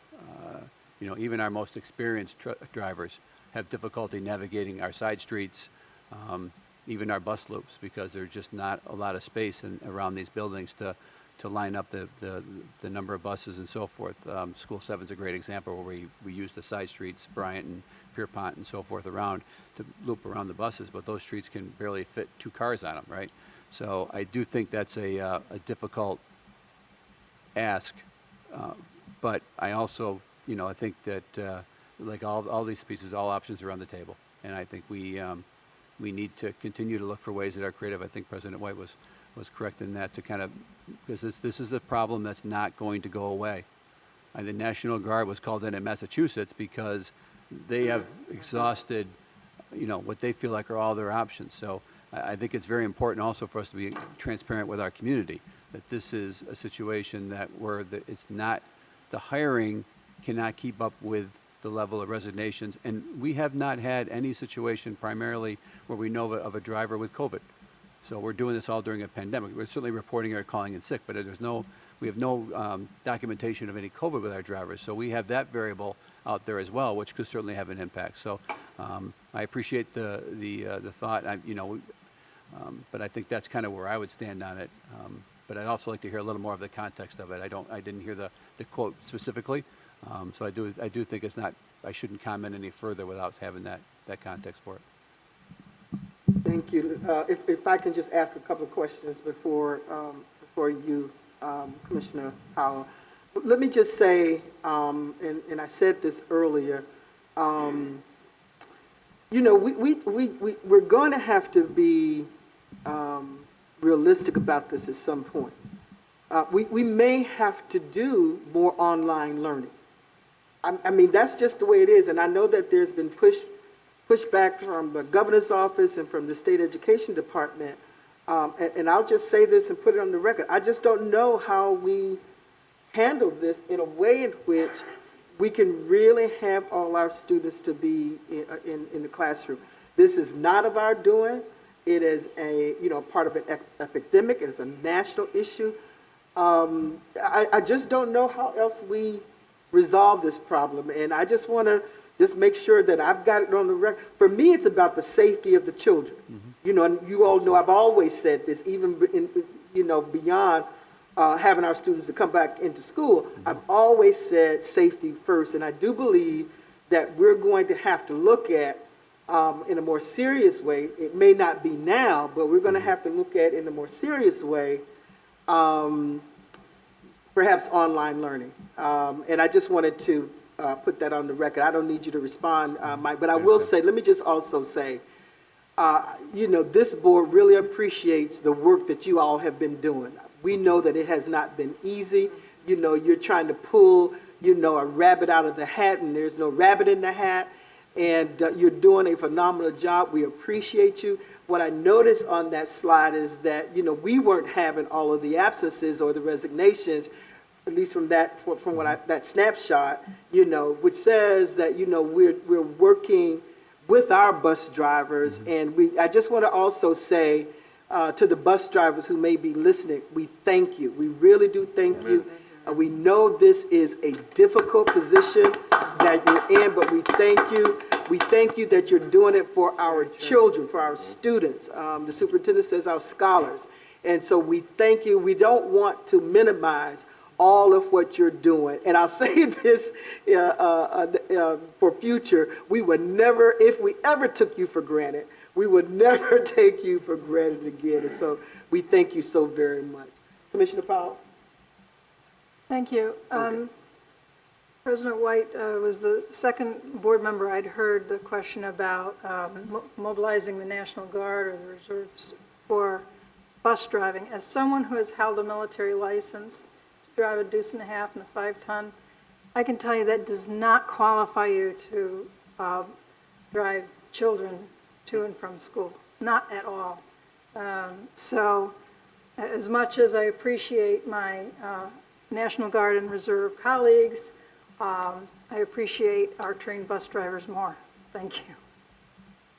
Even our most experienced drivers have difficulty navigating our side streets, even our bus loops, because there's just not a lot of space around these buildings to line up the number of buses and so forth. School 7 is a great example where we use the side streets, Bryant and Pierpont and so forth, around to loop around the buses, but those streets can barely fit 2 cars on them, right? So I do think that's a difficult ask. But I also, I think that like all these pieces, all options are on the table. And I think we need to continue to look for ways that are creative. I think President White was correct in that, to kind of, because this is a problem that's not going to go away. And the National Guard was called in Massachusetts because they have exhausted, what they feel like are all their options. So I think it's very important also for us to be transparent with our community, that this is a situation where it's not, the hiring cannot keep up with the level of resignations. And we have not had any situation primarily where we know of a driver with COVID. So we're doing this all during a pandemic. We're certainly reporting or calling in sick, but we have no documentation of any COVID with our drivers. So we have that variable out there as well, which could certainly have an impact. So I appreciate the thought. But I think that's kind of where I would stand on it. But I'd also like to hear a little more of the context of it. I didn't hear the quote specifically. So I do think it's not, I shouldn't comment any further without having that context for it. Thank you. If I can just ask a couple of questions before you, Commissioner Howell. Let me just say, and I said this earlier, we're going to have to be realistic about this at some point. We may have to do more online learning. I mean, that's just the way it is. And I know that there's been pushback from the governor's office and from the state education department. And I'll just say this and put it on the record. I just don't know how we handle this in a way in which we can really have all our students to be in the classroom. This is not of our doing. It is part of an epidemic. It is a national issue. I just don't know how else we resolve this problem. And I just want to make sure that I've got it on the record. For me, it's about the safety of the children. Mm-hmm. And you all know I've always said this, even beyond having our students to come back into school. Mm-hmm. I've always said safety first. And I do believe that we're going to have to look at, in a more serious way, it may not be now, but we're going to have to look at in a more serious way, perhaps online learning. And I just wanted to put that on the record. I don't need you to respond, Mike, but I will say, let me just also say, this board really appreciates the work that you all have been doing. We know that it has not been easy. You're trying to pull, a rabbit out of the hat, and there's no rabbit in the hat. And you're doing a phenomenal job. We appreciate you. What I noticed on that slide is that, we weren't having all of the absences or the resignations, at least from that snapshot, which says that, we're working with our bus drivers. Mm-hmm. And I just want to also say to the bus drivers who may be listening, we thank you. We really do thank you. We know this is a difficult position that you're in, but we thank you. We thank you that you're doing it for our children, for our students. The superintendent says our scholars. And so we thank you. We don't want to minimize all of what you're doing. And I'll say this for future, we would never, if we ever took you for granted, we would never take you for granted again. And so we thank you so very much. Commissioner Powell? Thank you. Okay. President White was the second board member I'd heard the question about mobilizing the National Guard or the reserves for bus driving. As someone who has held a military license to drive a deuce and a half and a 5-ton, I can tell you that does not qualify you to drive children to and from school, not at all. So as much as I appreciate my National Guard and Reserve colleagues, I appreciate our trained bus drivers more. Thank you.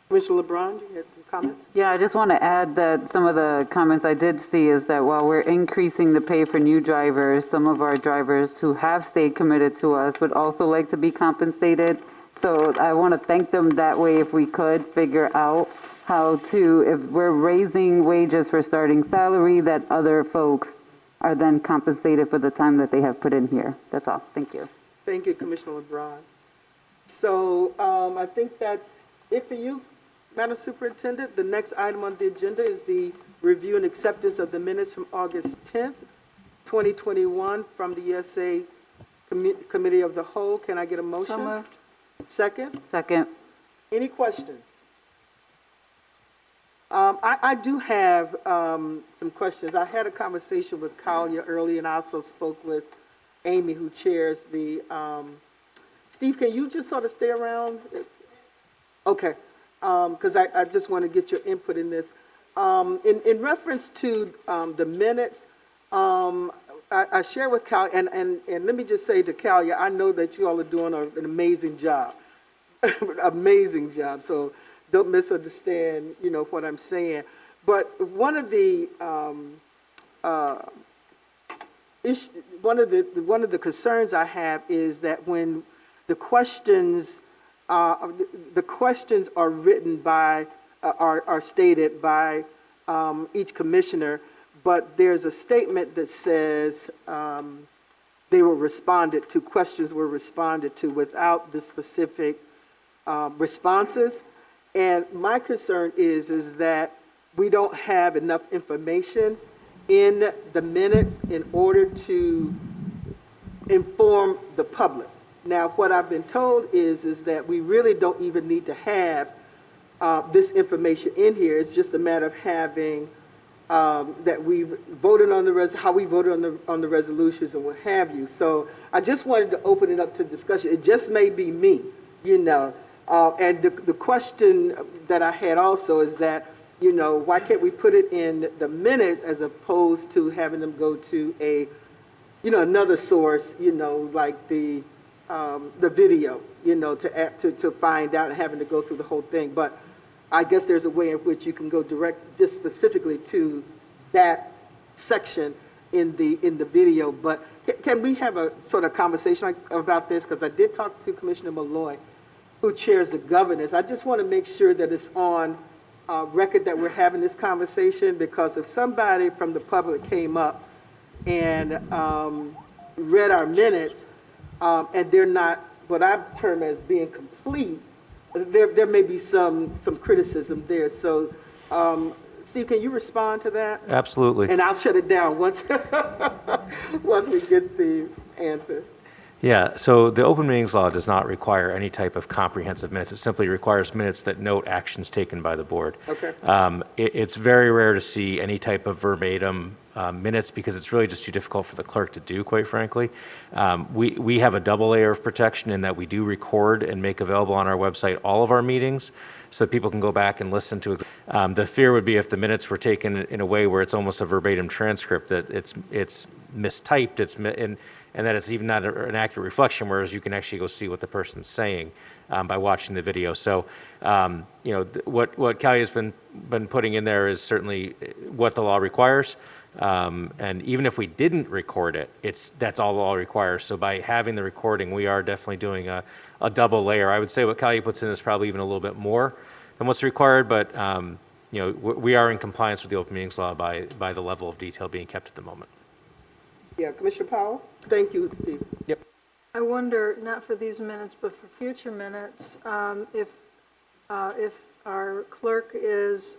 Commissioner LeBron, you had some comments? Yeah, I just want to add that some of the comments I did see is that while we're increasing the pay for new drivers, some of our drivers who have stayed committed to us would also like to be compensated. So I want to thank them that way if we could figure out how to, if we're raising wages for starting salary, that other folks are then compensated for the time that they have put in here. That's all. Thank you. Thank you, Commissioner LeBron. So I think that's it for you, Madam Superintendent. The next item on the agenda is the review and acceptance of the minutes from August 10th, 2021 from the ESA Committee of the Whole. Can I get a motion? So moved. Second? Second. Any questions? I do have some questions. I had a conversation with Kalia earlier, and I also spoke with Amy, who chairs the, Steve, can you just sort of stay around? Okay, because I just want to get your input in this. In reference to the minutes, I share with Kalia, and let me just say to Kalia, I know that you all are doing an amazing job. Amazing job. So don't misunderstand, what I'm saying. But one of the concerns I have is that when the questions are written by are stated by each commissioner, but there's a statement that says they were responded to, questions were responded to without the specific responses. And my concern is that we don't have enough information in the minutes in order to inform the public. Now, what I've been told is that we really don't even need to have this information in here. It's just a matter of having that we voted on how we voted on the resolutions and what have you. So I just wanted to open it up to discussion. It just may be me, and the question that I had also is that, why can't we put it in the minutes as opposed to having them go to a, another source, like the video, to find out and having to go through the whole thing. But I guess there's a way in which you can go direct just specifically to that section in the video. But can we have a sort of conversation about this? Because I did talk to Commissioner Malloy, who chairs the governance. I just want to make sure that it's on record that we're having this conversation, because if somebody from the public came up and read our minutes and they're not what I term as being complete, there may be some criticism there. So, Steve, can you respond to that? Absolutely. And I'll shut it down once once we get the answer. Yeah, so the open meetings law does not require any type of comprehensive minutes. It simply requires minutes that note actions taken by the board. Okay. It's very rare to see any type of verbatim minutes, because it's really just too difficult for the clerk to do, quite frankly. We have a double layer of protection in that we do record and make available on our website all of our meetings, so people can go back and listen to it. The fear would be if the minutes were taken in a way where it's almost a verbatim transcript, that it's mistyped, and that it's even not an accurate reflection, whereas you can actually go see what the person's saying by watching the video. So, what Callie has been putting in there is certainly what the law requires. And even if we didn't record it, that's all the law requires. So by having the recording, we are definitely doing a double layer. I would say what Callie puts in is probably even a little bit more than what's required, but we are in compliance with the open meetings law by the level of detail being kept at the moment. Yeah, Commissioner Powell? Thank you, Steve. Yep. I wonder, not for these minutes, but for future minutes, if our clerk is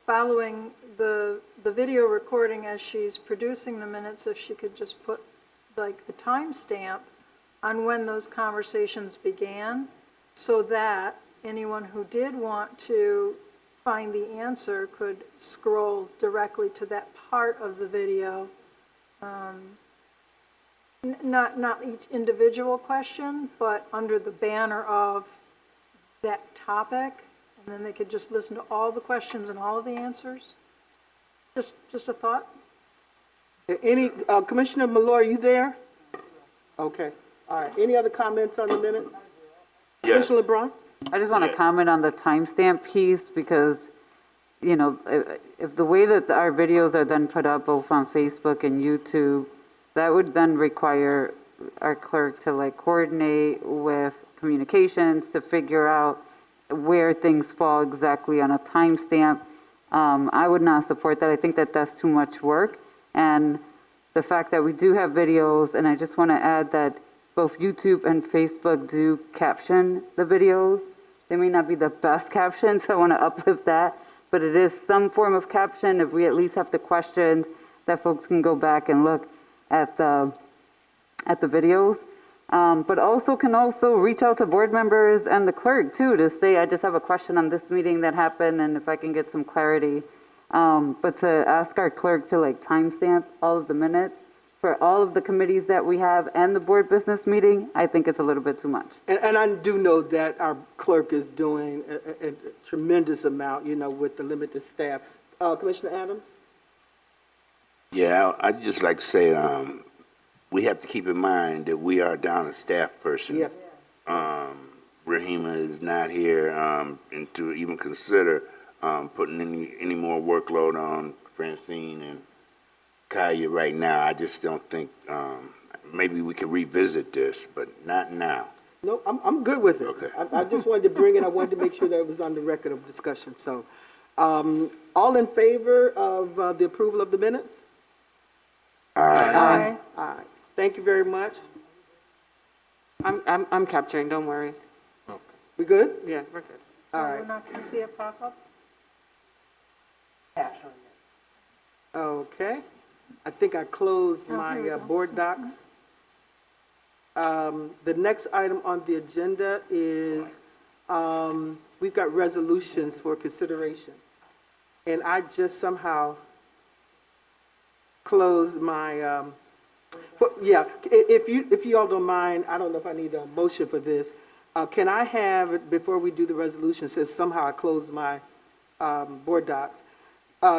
following the video recording as she's producing the minutes, if she could just put like the timestamp on when those conversations began, so that anyone who did want to find the answer could scroll directly to that part of the video. Not each individual question, but under the banner of that topic, and then they could just listen to all the questions and all of the answers. Just a thought. Any Commissioner Malloy, are you there? Okay. All right. Any other comments on the minutes? Yes. Commissioner LeBron? I just want to comment on the timestamp piece, because if the way that our videos are then put up both on Facebook and YouTube, that would then require our clerk to coordinate with communications to figure out where things fall exactly on a timestamp. I would not support that. I think that that's too much work. And the fact that we do have videos, and I just want to add that both YouTube and Facebook do caption the videos. They may not be the best captions, so I want to uplift that. But it is some form of caption. If we at least have the questions, that folks can go back and look at the videos. But also can also reach out to board members and the clerk too to say, I just have a question on this meeting that happened and if I can get some clarity. But to ask our clerk to like timestamp all of the minutes for all of the committees that we have and the board business meeting, I think it's a little bit too much. And I do know that our clerk is doing a tremendous amount, you know, with the limited staff. Commissioner Adams? Yeah, I'd just like to say, we have to keep in mind that we are down a staff person. Yep. Rahima is not here, and to even consider putting any more workload on Francine and Kaya right now, I just don't think, maybe we can revisit this, but not now. No, I'm good with it. Okay. I just wanted to bring it, I wanted to make sure that it was on the record of discussion. So, all in favor of the approval of the minutes? Aye. Aye. Thank you very much. I'm capturing, don't worry. We good? Yeah, we're good. All We're right. not going to see it pop up? Okay. I think I closed Oh, here we my go. board docs. The next item on the agenda is, we've got resolutions for consideration. And I just somehow closed my, yeah, if you all don't mind, I don't know if I need a motion for this. Can I have, before we do the resolution, since somehow I closed my board docs,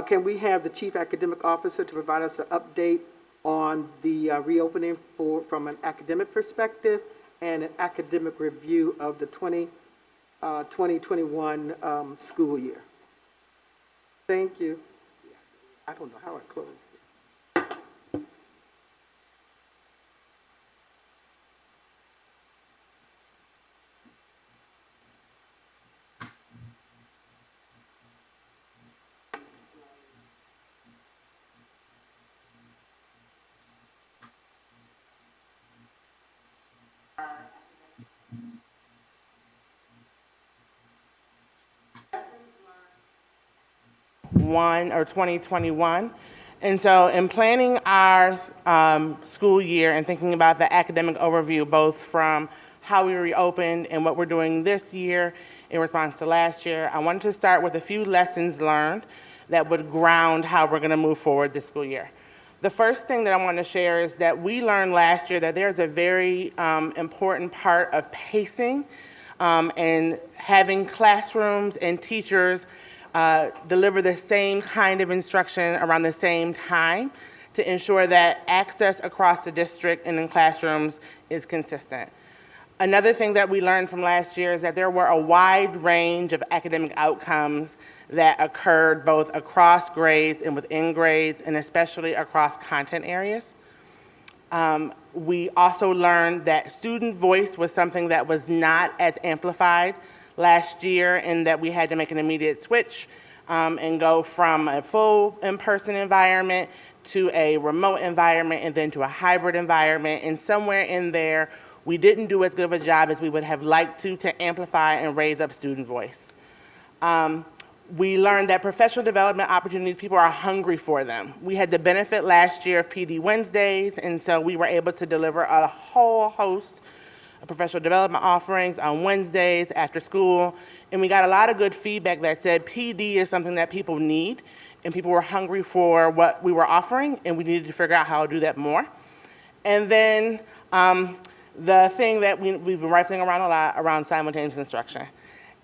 can we have the Chief Academic Officer to provide us an update on the reopening from an academic perspective and an academic review of the 2021 school year? Thank you. I don't know how I closed it. Or 2021. And so in planning our school year and thinking about the academic overview, both from how we reopened and what we're doing this year in response to last year, I wanted to start with a few lessons learned that would ground how we're going to move forward this school year. The first thing that I want to share is that we learned last year that there's a very important part of pacing and having classrooms and teachers deliver the same kind of instruction around the same time to ensure that access across the district and in classrooms is consistent. Another thing that we learned from last year is that there were a wide range of academic outcomes that occurred both across grades and within grades, and especially across content areas. We also learned that student voice was something that was not as amplified last year, and that we had to make an immediate switch and go from a full in-person environment to a remote environment and then to a hybrid environment. And somewhere in there, we didn't do as good of a job as we would have liked to amplify and raise up student voice. We learned that professional development opportunities, people are hungry for them. We had the benefit last year of PD Wednesdays, and so we were able to deliver a whole host of professional development offerings on Wednesdays after school, and we got a lot of good feedback that said PD is something that people need, and people were hungry for what we were offering, and we needed to figure out how to do that more. And then the thing that we've been rifling around a lot around simultaneous instruction.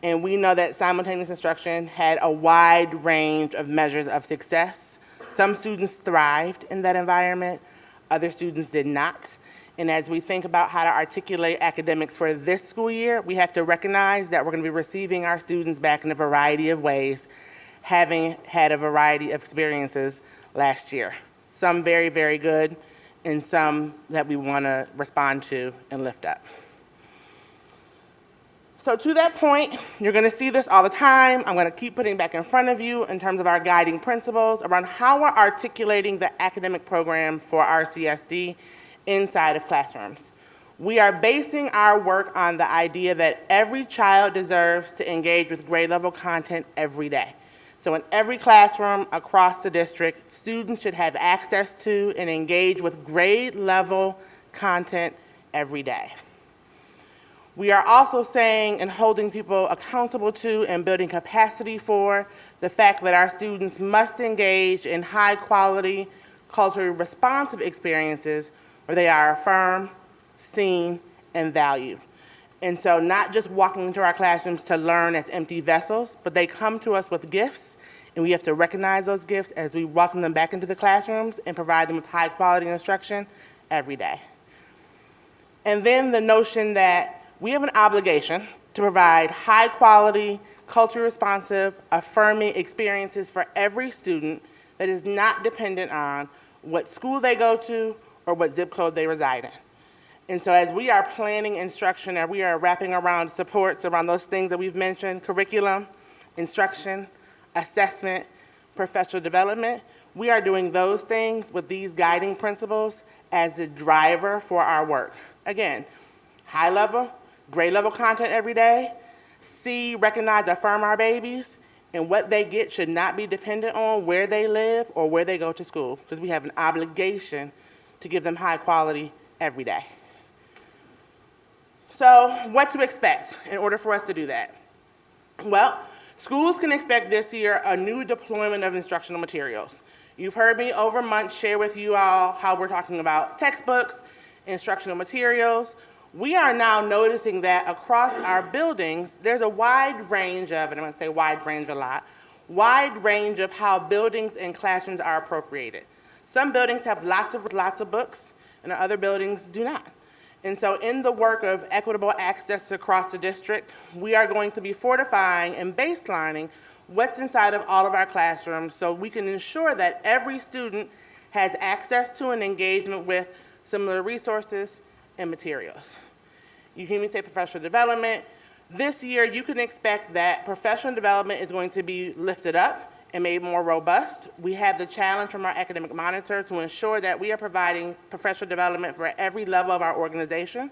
And we know that simultaneous instruction had a wide range of measures of success. Some students thrived in that environment, other students did not. And as we think about how to articulate academics for this school year, we have to recognize that we're going to be receiving our students back in a variety of ways, having had a variety of experiences last year. Some very, very good, and some that we want to respond to and lift up. So to that point, you're going to see this all the time. I'm going to keep putting back in front of you in terms of our guiding principles around how we're articulating the academic program for our CSD inside of classrooms. We are basing our work on the idea that every child deserves to engage with grade level content every day. So in every classroom across the district, students should have access to and engage with grade level content every day. We are also saying and holding people accountable to and building capacity for the fact that our students must engage in high quality, culturally responsive experiences where they are affirmed, seen, and valued. And so not just walking into our classrooms to learn as empty vessels, but they come to us with gifts, and we have to recognize those gifts as we welcome them back into the classrooms and provide them with high quality instruction every day. And then the notion that we have an obligation to provide high quality, culturally responsive, affirming experiences for every student that is not dependent on what school they go to or what zip code they reside in. And so as we are planning instruction and we are wrapping around supports around those things that we've mentioned, curriculum, instruction, assessment, professional development, we are doing those things with these guiding principles as the driver for our work. Again, high level, grade level content every day, see, recognize, affirm our babies, and what they get should not be dependent on where they live or where they go to school, because we have an obligation to give them high quality every day. So what to expect in order for us to do that? Well, schools can expect this year a new deployment of instructional materials. You've heard me over months share with you all how we're talking about textbooks, instructional materials. We are now noticing that across our buildings, there's a wide range of, and I'm going to say wide range a lot, wide range of how buildings and classrooms are appropriated. Some buildings have lots of books, and other buildings do not. And so in the work of equitable access across the district, we are going to be fortifying and baselining what's inside of all of our classrooms so we can ensure that every student has access to and engagement with similar resources and materials. You hear me say professional development. This year, you can expect that professional development is going to be lifted up and made more robust. We have the challenge from our academic monitor to ensure that we are providing professional development for every level of our organization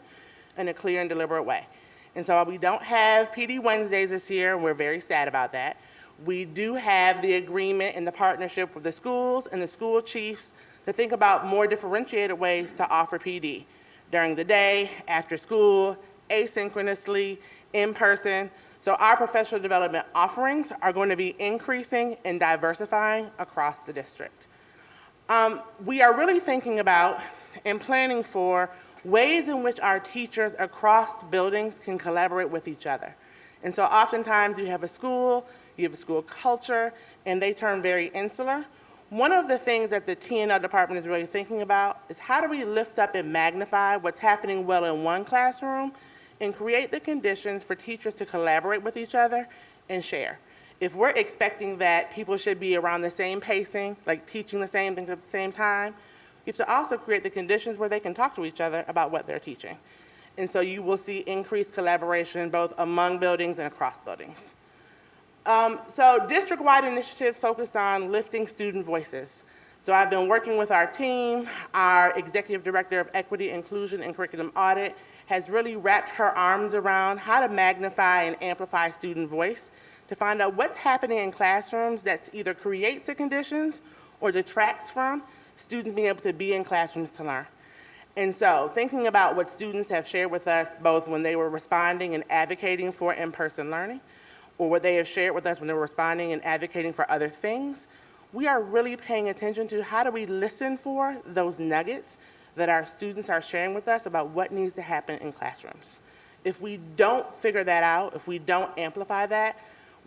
in a clear and deliberate way. And so while we don't have PD Wednesdays this year, and we're very sad about that, we do have the agreement and the partnership with the schools and the school chiefs to think about more differentiated ways to offer PD during the day, after school, asynchronously, in person. So our professional development offerings are going to be increasing and diversifying across the district. We are really thinking about and planning for ways in which our teachers across buildings can collaborate with each other. And so oftentimes you have a school culture, and they turn very insular. One of the things that the T&L department is really thinking about is how do we lift up and magnify what's happening well in one classroom and create the conditions for teachers to collaborate with each other and share. If we're expecting that people should be around the same pacing, like teaching the same things at the same time, you have to also create the conditions where they can talk to each other about what they're teaching. And so you will see increased collaboration both among buildings and across buildings. So district-wide initiatives focused on lifting student voices. So I've been working with our team. Our Executive Director of Equity, Inclusion, and Curriculum Audit has really wrapped her arms around how to magnify and amplify student voice to find out what's happening in classrooms that either creates the conditions or detracts from students being able to be in classrooms to learn. And so thinking about what students have shared with us both when they were responding and advocating for in-person learning, or what they have shared with us when they were responding and advocating for other things, we are really paying attention to how do we listen for those nuggets that our students are sharing with us about what needs to happen in classrooms. If we don't figure that out, if we don't amplify that,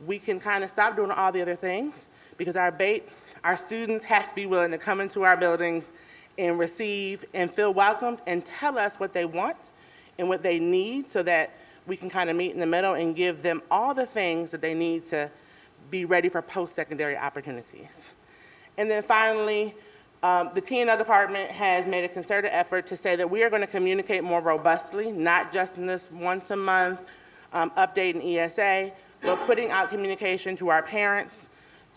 we can kind of stop doing all the other things because our students have to be willing to come into our buildings and receive and feel welcomed and tell us what they want and what they need so that we can kind of meet in the middle and give them all the things that they need to be ready for post-secondary opportunities. And then finally, the T&L department has made a concerted effort to say that we are going to communicate more robustly, not just in this once a month update in ESA, but putting out communication to our parents,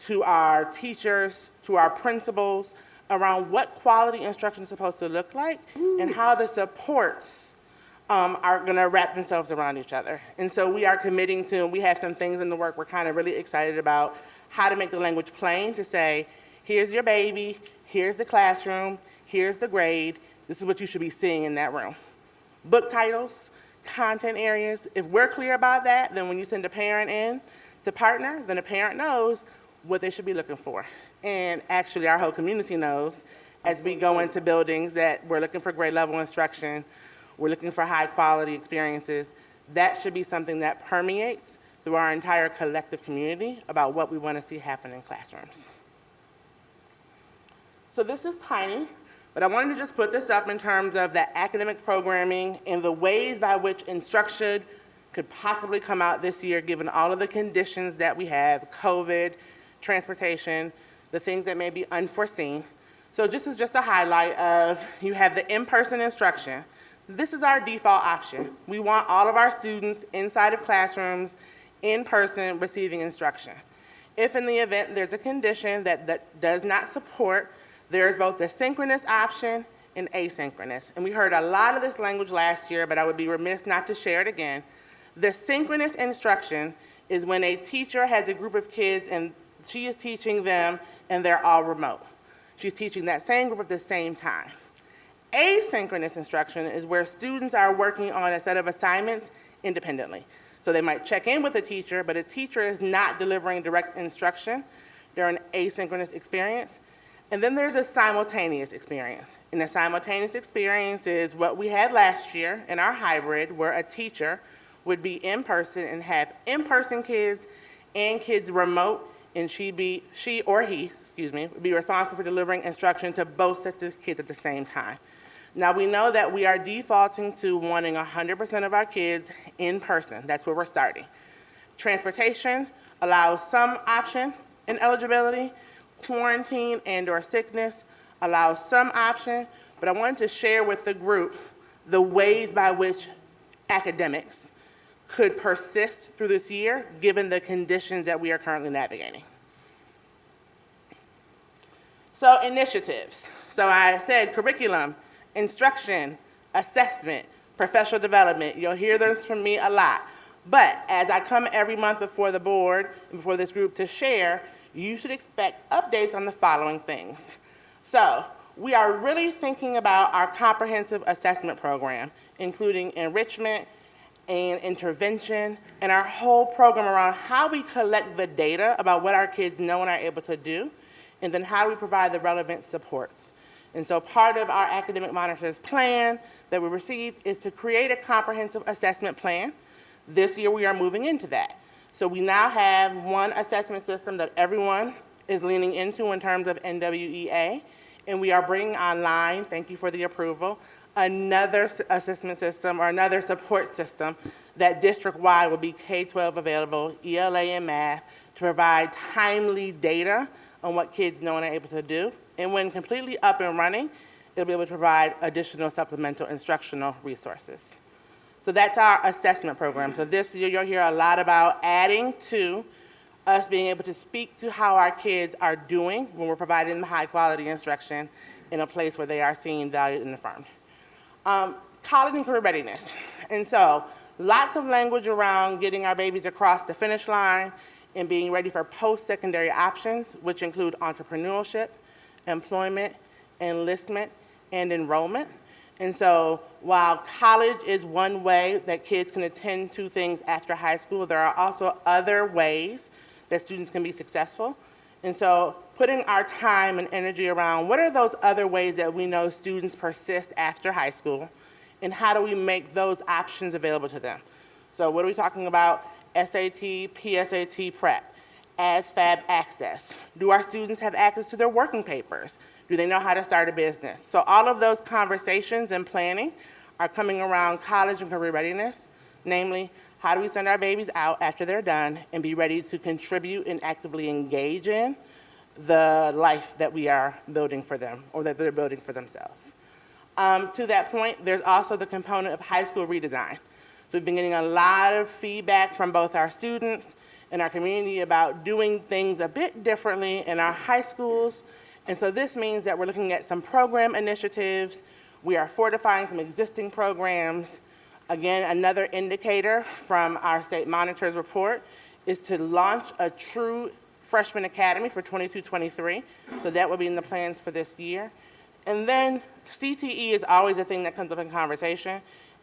to our teachers, to our principals around what quality instruction is supposed to look like and how the supports are going to wrap themselves around each other. And so we are committing to, and we have some things in the work we're kind of really excited about, how to make the language plain to say, here's your baby, here's the classroom, here's the grade, this is what you should be seeing in that room. Book titles, content areas, if we're clear about that, then when you send a parent in to partner, then the parent knows what they should be looking for. And actually our whole community knows as we go into buildings that we're looking for grade level instruction, we're looking for high quality experiences. That should be something that permeates through our entire collective community about what we want to see happen in classrooms. So this is tiny, but I wanted to just put this up in terms of the academic programming and the ways by which instruction could possibly come out this year given all of the conditions that we have, COVID, transportation, the things that may be unforeseen. So this is just a highlight of, you have the in-person instruction. This is our default option. We want all of our students inside of classrooms, in person, receiving instruction. If in the event there's a condition that does not support, there's both the synchronous option and asynchronous. And we heard a lot of this language last year, but I would be remiss not to share it again. The synchronous instruction is when a teacher has a group of kids and she is teaching them and they're all remote. She's teaching that same group at the same time. Asynchronous instruction is where students are working on a set of assignments independently. So they might check in with a teacher, but a teacher is not delivering direct instruction. They're an asynchronous experience. And then there's a simultaneous experience. And the simultaneous experience is what we had last year in our hybrid, where a teacher would be in person and have in-person kids and kids remote, and she or he would be responsible for delivering instruction to both sets of kids at the same time. Now we know that we are defaulting to wanting 100% of our kids in person. That's where we're starting. Transportation allows some option in eligibility. Quarantine and/or sickness allows some option, but I wanted to share with the group the ways by which academics could persist through this year given the conditions that we are currently navigating. So initiatives. So I said curriculum, instruction, assessment, professional development. You'll hear this from me a lot. But as I come every month before the board and before this group to share, you should expect updates on the following things. So we are really thinking about our comprehensive assessment program, including enrichment and intervention, and our whole program around how we collect the data about what our kids know and are able to do, and then how we provide the relevant supports. And so part of our academic monitors plan that we received is to create a comprehensive assessment plan. This year we are moving into that. So we now have one assessment system that everyone is leaning into in terms of NWEA, and we are bringing online, thank you for the approval, another assessment system or another support system that district-wide will be K-12 available, ELA and math, to provide timely data on what kids know and are able to do. And when completely up and running, it'll be able to provide additional supplemental instructional resources. So that's our assessment program. So this year you'll hear a lot about adding to us being able to speak to how our kids are doing when we're providing them high quality instruction in a place where they are seen, valued, and affirmed. College and career readiness. And so lots of language around getting our babies across the finish line and being ready for post-secondary options, which include entrepreneurship, employment, enlistment, and enrollment. And so while college is one way that kids can attend to things after high school, there are also other ways that students can be successful. And so putting our time and energy around what are those other ways that we know students persist after high school, and how do we make those options available to them? So what are we talking about? SAT, PSAT prep, ASFAB access. Do our students have access to their working papers? Do they know how to start a business? So all of those conversations and planning are coming around college and career readiness, namely, how do we send our babies out after they're done and be ready to contribute and actively engage in the life that we are building for them or that they're building for themselves. To that point, there's also the component of high school redesign. So we've been getting a lot of feedback from both our students and our community about doing things a bit differently in our high schools. And so this means that we're looking at some program initiatives. We are fortifying some existing programs, Again, another indicator from our state monitor's report is to launch a true freshman academy for 22-23. So that will be in the plans for this year. And then CTE is always a thing that comes up in conversation,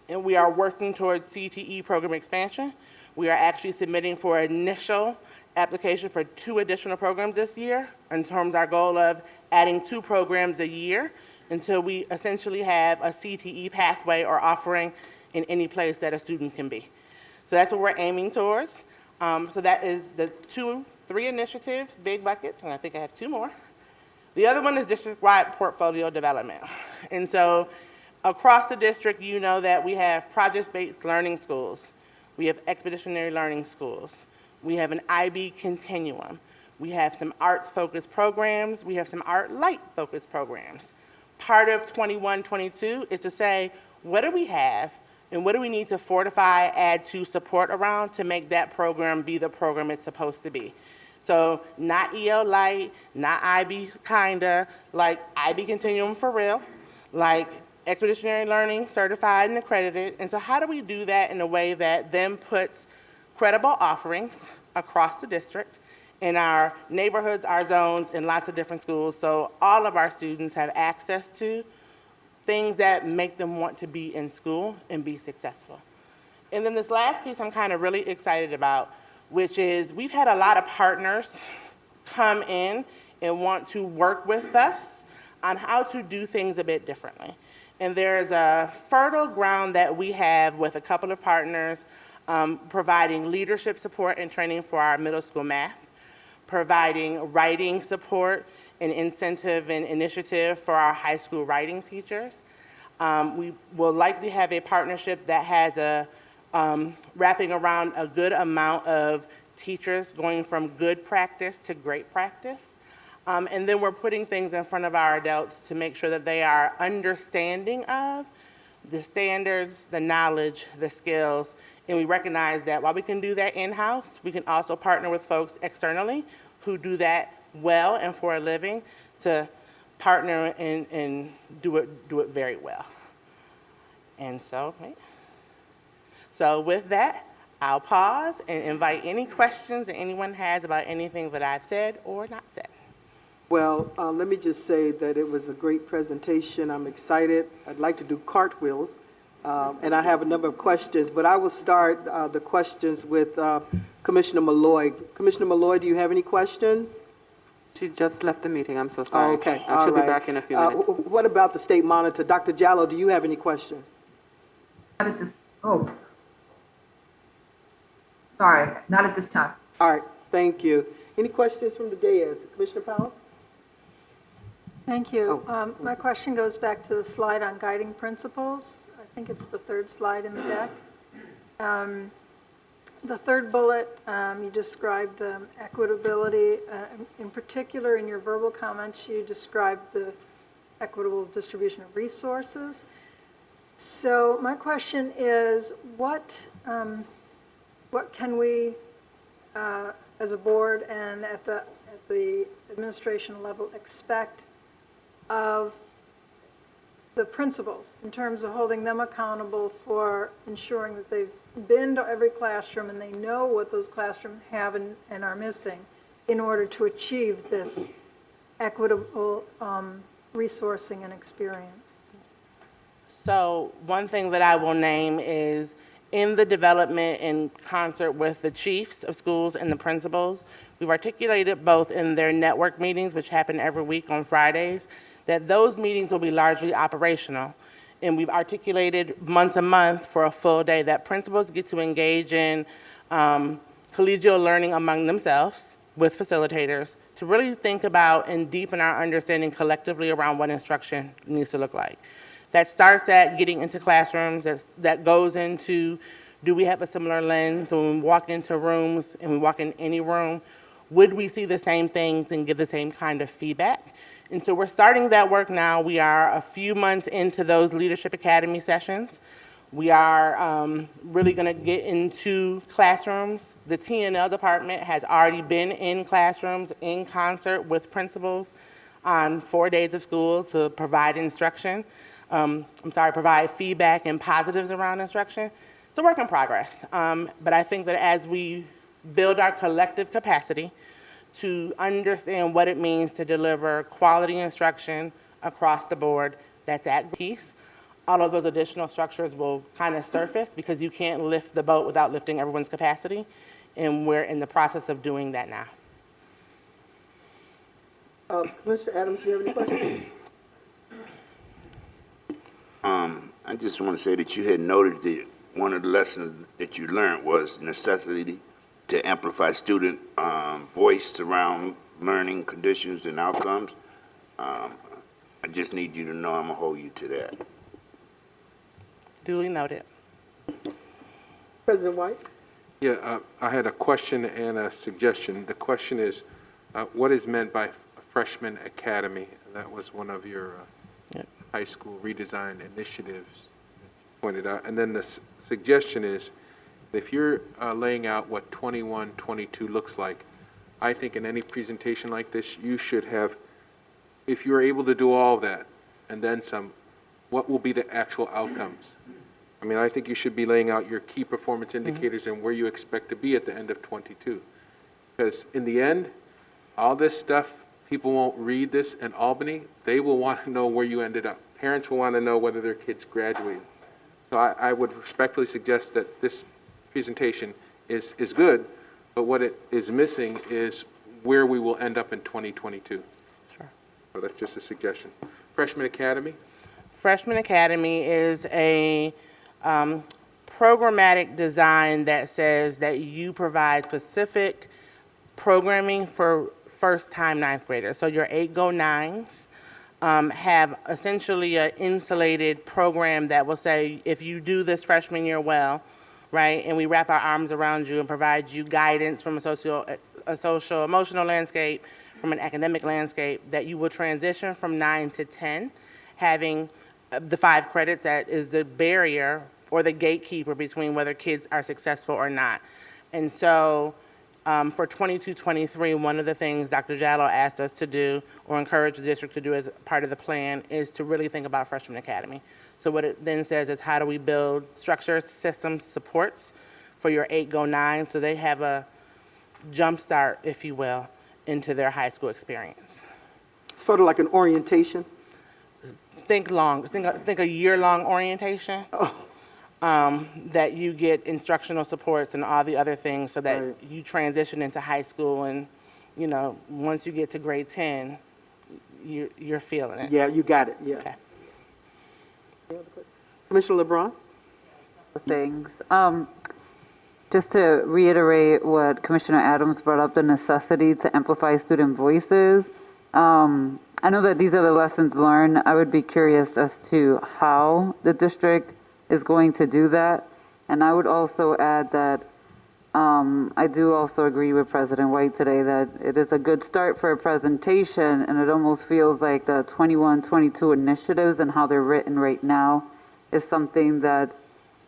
and we are working towards CTE program expansion. We are actually submitting for initial application for 2 additional programs this year, in terms of our goal of adding 2 programs a year until we essentially have a CTE pathway or offering in any place that a student can be. So that's what we're aiming towards. So that is the 3 initiatives, big buckets, and I think I have 2 more. The other one is district-wide portfolio development. And so across the district, you know that we have project-based learning schools. We have expeditionary learning schools. We have an IB continuum. We have some arts-focused programs. We have some art-light-focused programs. Part of 21-22 is to say, what do we have and what do we need to fortify, add to, support around to make that program be the program it's supposed to be? So not EL Light, not IB kinda, like IB Continuum for real, like Expeditionary Learning certified and accredited. And so how do we do that in a way that then puts credible offerings across the district in our neighborhoods, our zones, in lots of different schools, so all of our students have access to things that make them want to be in school and be successful. And then this last piece I'm kind of really excited about, which is we've had a lot of partners come in and want to work with us on how to do things a bit differently. And there's a fertile ground that we have with a couple of partners providing leadership support and training for our middle school math, providing writing support and incentive and initiative for our high school writing teachers. We will likely have a partnership that has a wrapping around a good amount of teachers going from good practice to great practice. And then we're putting things in front of our adults to make sure that they are understanding of the standards, the knowledge, the skills, and we recognize that while we can do that in-house, we can also partner with folks externally who do that well and for a living to partner and do it very well. And so, so with that, I'll pause and invite any questions that anyone has about anything that I've said or not said. Well, let me just say that it was a great presentation. I'm excited. I'd like to do cartwheels, and I have a number of questions, but I will start the questions with Commissioner Malloy. Commissioner Malloy, do you have any questions? She just left the meeting. I'm so sorry. Oh, okay. She'll be back in a few minutes. What about the state monitor? Dr. Jallo, do you have any questions? Not at this, oh. Sorry, not at this time. All right, thank you. Any questions from the dais? Commissioner Powell? Thank you. My question goes back to the slide on guiding principles. I think it's the 3rd slide in the deck. The 3rd bullet, you described equitability. In particular, in your verbal comments, you described the equitable distribution of resources. So my question is, what can we, as a board and at the administration level, expect of the principals in terms of holding them accountable for ensuring that they've been to every classroom and they know what those classrooms have and are missing in order to achieve this equitable resourcing and experience? So one thing that I will name is in the development in concert with the chiefs of schools and the principals, we've articulated both in their network meetings, which happen every week on Fridays, that those meetings will be largely operational. And we've articulated once a month for a full day that principals get to engage in collegial learning among themselves with facilitators to really think about and deepen our understanding collectively around what instruction needs to look like. That starts at getting into classrooms, that goes into, do we have a similar lens? When we walk into rooms and we walk in any room, would we see the same things and give the same kind of feedback? And so we're starting that work now. We are a few months into those Leadership Academy sessions. We are really going to get into classrooms. The T&L department has already been in classrooms in concert with principals on 4 days of school to provide instruction. provide feedback and positives around instruction. It's a work in progress. But I think that as we build our collective capacity to understand what it means to deliver quality instruction across the board that's at peace, all of those additional structures will kind of surface because you can't lift the boat without lifting everyone's capacity. And we're in the process of doing that now. Mr. Adams, do you have any questions? I just want to say that you had noted that one of the lessons that you learned was necessity to amplify student voice around learning conditions and outcomes. I just need you to know I'm going to hold you to that. Duly noted. President White? Yeah, I had a question and a suggestion. The question is, what is meant by freshman academy? That was one of your high school redesign initiatives pointed out. And then the suggestion is, if you're laying out what 21, 22 looks like, I think in any presentation like this, you should have, if you're able to do all that and then some, what will be the actual outcomes? I mean, I think you should be laying out your key performance indicators and where you expect to be at the end of 22. Because in the end, all this stuff, people won't read this in Albany. They will want to know where you ended up. Parents will want to know whether their kids graduated. So I would respectfully suggest that this presentation is good, but what it is missing is where we will end up in 2022. Sure. So that's just a suggestion. Freshman Academy? Freshman Academy is a programmatic design that says that you provide specific programming for first-time ninth graders. So your 8-9s have essentially an insulated program that will say, if you do this freshman year well, right, and we wrap our arms around you and provide you guidance from a social emotional landscape, from an academic landscape, that you will transition from 9 to 10, having the 5 credits that is the barrier or the gatekeeper between whether kids are successful or not. And so for 22-23, one of the things Dr. Jallow asked us to do, or encouraged the district to do as part of the plan, is to really think about Freshman Academy. So what it then says is, how do we build structures, systems, supports for your 8-9 so they have a jump start, if you will, into their high school experience. Sort of like an orientation? Think a year-long orientation. Oh. That you get instructional supports and all the other things so that Right. you transition into high school, and, you know, once you get to grade 10, you're feeling it. Yeah, you got it, yeah. Okay. Commissioner LeBron? Things. Just to reiterate what Commissioner Adams brought up, the necessity to amplify student voices. I know that these are the lessons learned. I would be curious as to how the district is going to do that. And I would also add that I do also agree with President White today that it is a good start for a presentation, and it almost feels like the 21, 22 initiatives and how they're written right now is something that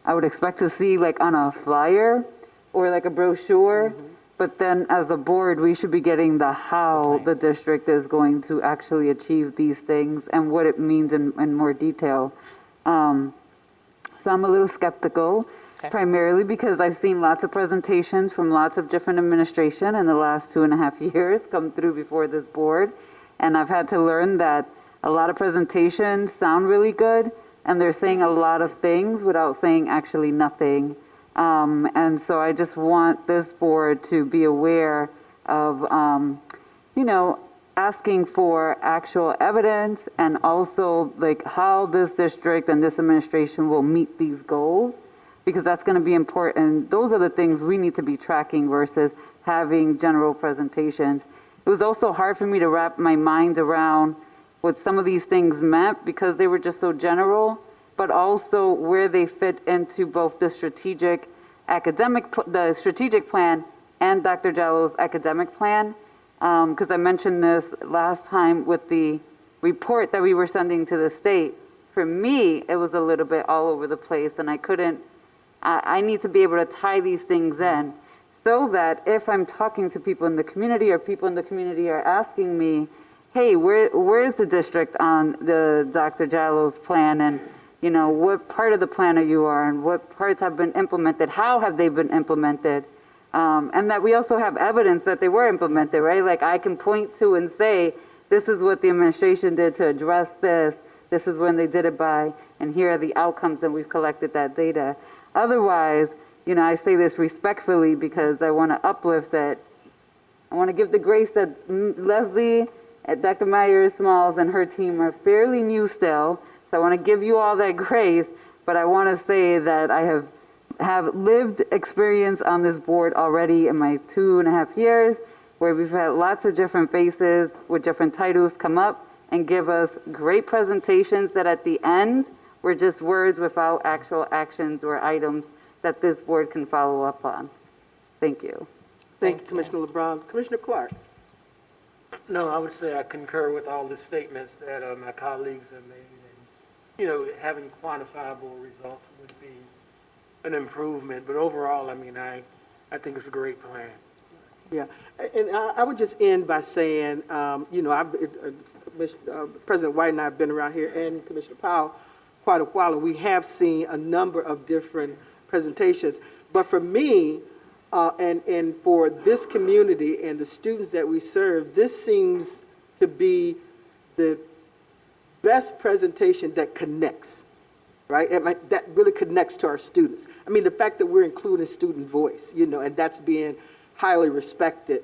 I would expect to see like on a flyer or like a brochure. But then as a board, we should be getting the how the district is going to actually achieve these things and what it means in more detail. So I'm a little skeptical, primarily because I've seen lots of presentations from lots of different administration in the last 2.5 years come through before this board. And I've had to learn that a lot of presentations sound really good, and they're saying a lot of things without saying actually nothing. And so I just want this board to be aware of, you know, asking for actual evidence, and also like how this district and this administration will meet these goals, because that's going to be important. Those are the things we need to be tracking versus having general presentations. It was also hard for me to wrap my mind around what some of these things meant because they were just so general, but also where they fit into both the strategic plan and Dr. Jallow's academic plan. Because I mentioned this last time with the report that we were sending to the state. For me, it was a little bit all over the place, and I need to be able to tie these things in so that if I'm talking to people in the community or people in the community are asking me, hey, where's the district on the Dr. Jallo's plan? And, you know, what part of the plan are you on? What parts have been implemented? How have they been implemented? And that we also have evidence that they were implemented, right? Like I can point to and say, this is what the administration did to address this. This is when they did it by, and here are the outcomes, and we've collected that data. Otherwise, you know, I say this respectfully because I want to uplift that. I want to give the grace that Leslie, Dr. Myers-Smalls, and her team are fairly new still. So I want to give you all that grace, but I want to say that I have lived experience on this board already in my 2.5 years, where we've had lots of different faces with different titles come up and give us great presentations that at the end were just words without actual actions or items that this board can follow up on. Thank you. Thank you, Commissioner LeBron. Commissioner Clark? No, I would say I concur with all the statements that my colleagues have made. And, you know, having quantifiable results would be an improvement. But overall, I mean, I think it's a great plan. Yeah, and I would just end by saying, you know, President White and I have been around here, and Commissioner Powell, quite a while, and we have seen a number of different presentations. But for me, and for this community and the students that we serve, this seems to be the best presentation that connects, right? And that really connects to our students. I mean, the fact that we're including student voice, you know, and that's being highly respected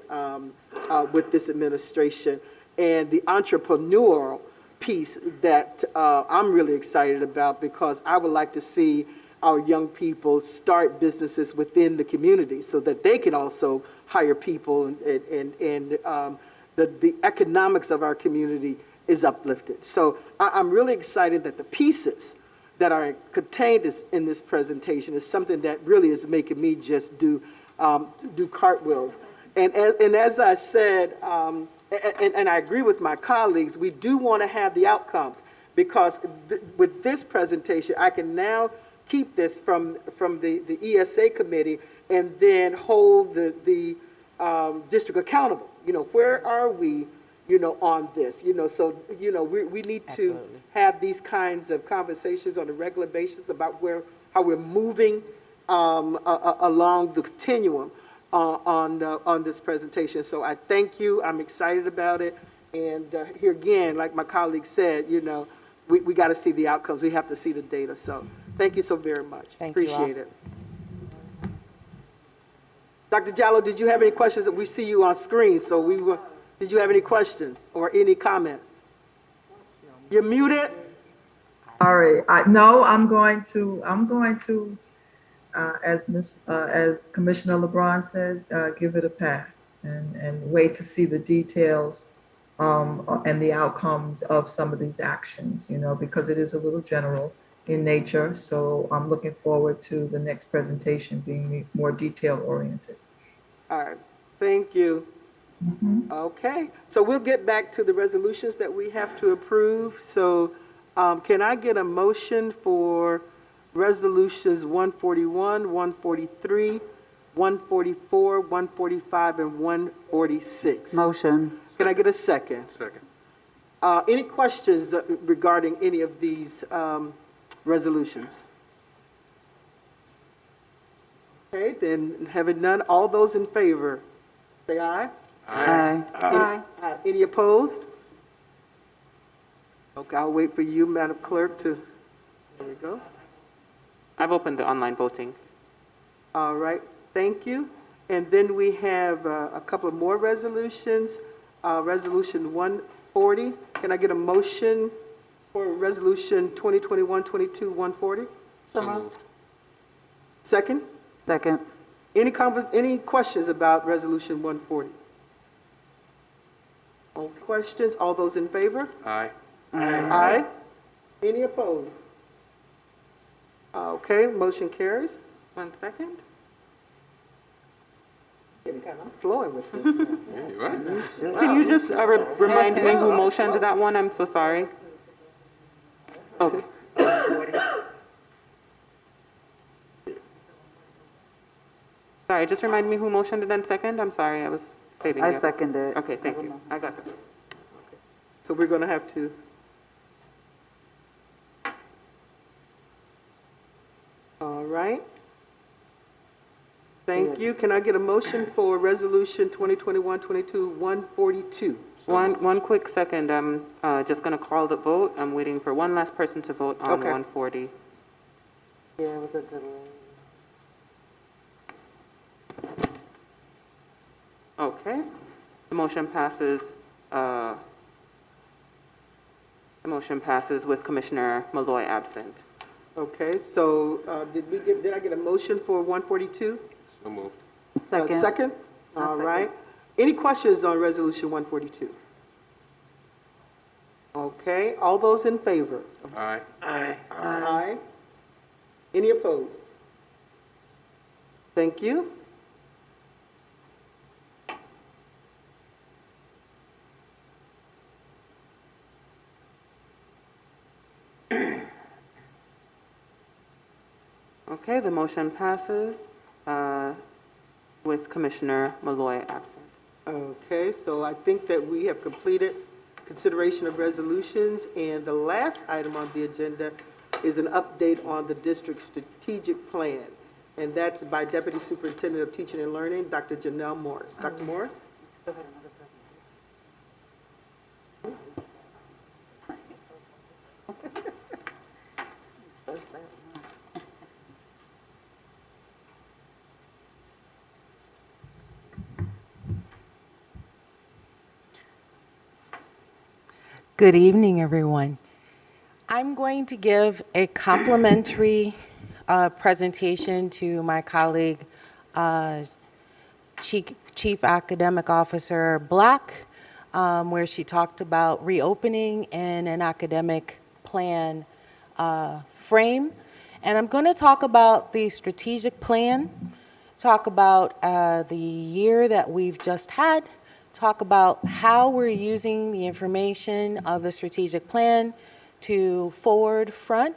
with this administration, and the entrepreneurial piece that I'm really excited about, because I would like to see our young people start businesses within the community so that they can also hire people, and the economics of our community is uplifted. So I'm really excited that the pieces that are contained in this presentation is something that really is making me just do cartwheels. And as I said, and I agree with my colleagues, we do want to have the outcomes, because with this presentation, I can now keep this from the ESA committee and then hold the district accountable. You know, where are we, you know, on this? You know, so, you know, we need to have these kinds of conversations on a regular basis about how we're moving along the continuum on this presentation. So I thank you. I'm excited about it. And here again, like my colleague said, you know, we got to see the outcomes. We have to see the data. So thank you so very much. Appreciate it. Dr. Jallo, did you have any questions? We see you on screen, so did you have any questions or any comments? You're muted. Sorry, no, I'm going to, as Commissioner LeBron said, give it a pass and wait to see the details and the outcomes of some of these actions, you know, because it is a little general in nature. So I'm looking forward to the next presentation being more detail oriented. All right, thank you. Okay, so we'll get back to the resolutions that we have to approve. So can I get a motion for resolutions 141, 143, 144, 145, and 146? Motion. Can I get a second? Second. Any questions regarding any of these resolutions? Okay, then having none, all those in favor, say aye. Aye. Aye. Any opposed? Okay, I'll wait for you, Madam Clerk, to, there we go. I've opened the online voting. All right, thank you. And then we have a couple of more resolutions. Resolution 140. Can I get a motion for resolution 2021-22-140? So moved. Second? Second. Any questions about resolution 140? All questions? All those in favor? Aye. Aye. Any opposed? Okay, motion carries. 1 second. I'm flowing with this now. Yeah, you're right. Can you just remind me who motioned that one? I'm so sorry. Okay. Sorry, just remind me who motioned it in second. I'm sorry, I was stating it. I second it. Okay, thank you. I got it. So we're going to have to. All right. Thank you. Can I get a motion for Resolution 2021-22-142? One quick second, I'm just going to call the vote. I'm waiting for one last person to vote on Okay. 140. Yeah, it was a delay. Okay. The motion passes. The motion passes with Commissioner Malloy absent. Okay, so did I get a motion for 142? So moved. Second. Second? All right. Any questions on Resolution 142? Okay, all those in favor? Aye. Aye. Any opposed? Thank you. Okay, the motion passes with Commissioner Malloy absent. Okay, so I think that we have completed consideration of resolutions, and the last item on the agenda is an update on the district's strategic plan, and that's by Deputy Superintendent of Teaching and Learning, Dr. Janelle Morris. Dr. Morris? Good evening, everyone. I'm going to give a complimentary presentation to my colleague, Chief Academic Officer Black, where she talked about reopening in an academic plan frame. And I'm going to talk about the strategic plan, talk about the year that we've just had, talk about how we're using the information of the strategic plan to forward front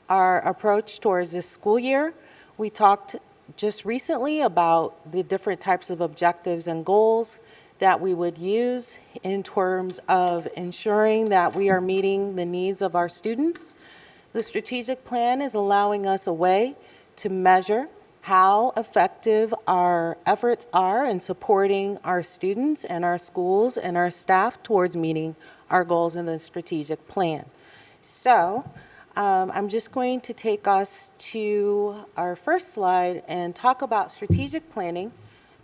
our approach towards this school year. We talked just recently about the different types of objectives and goals that we would use in terms of ensuring that we are meeting the needs of our students. The strategic plan is allowing us a way to measure how effective our efforts are in supporting our students and our schools and our staff towards meeting our goals in the strategic plan. So I'm just going to take us to our first slide and talk about strategic planning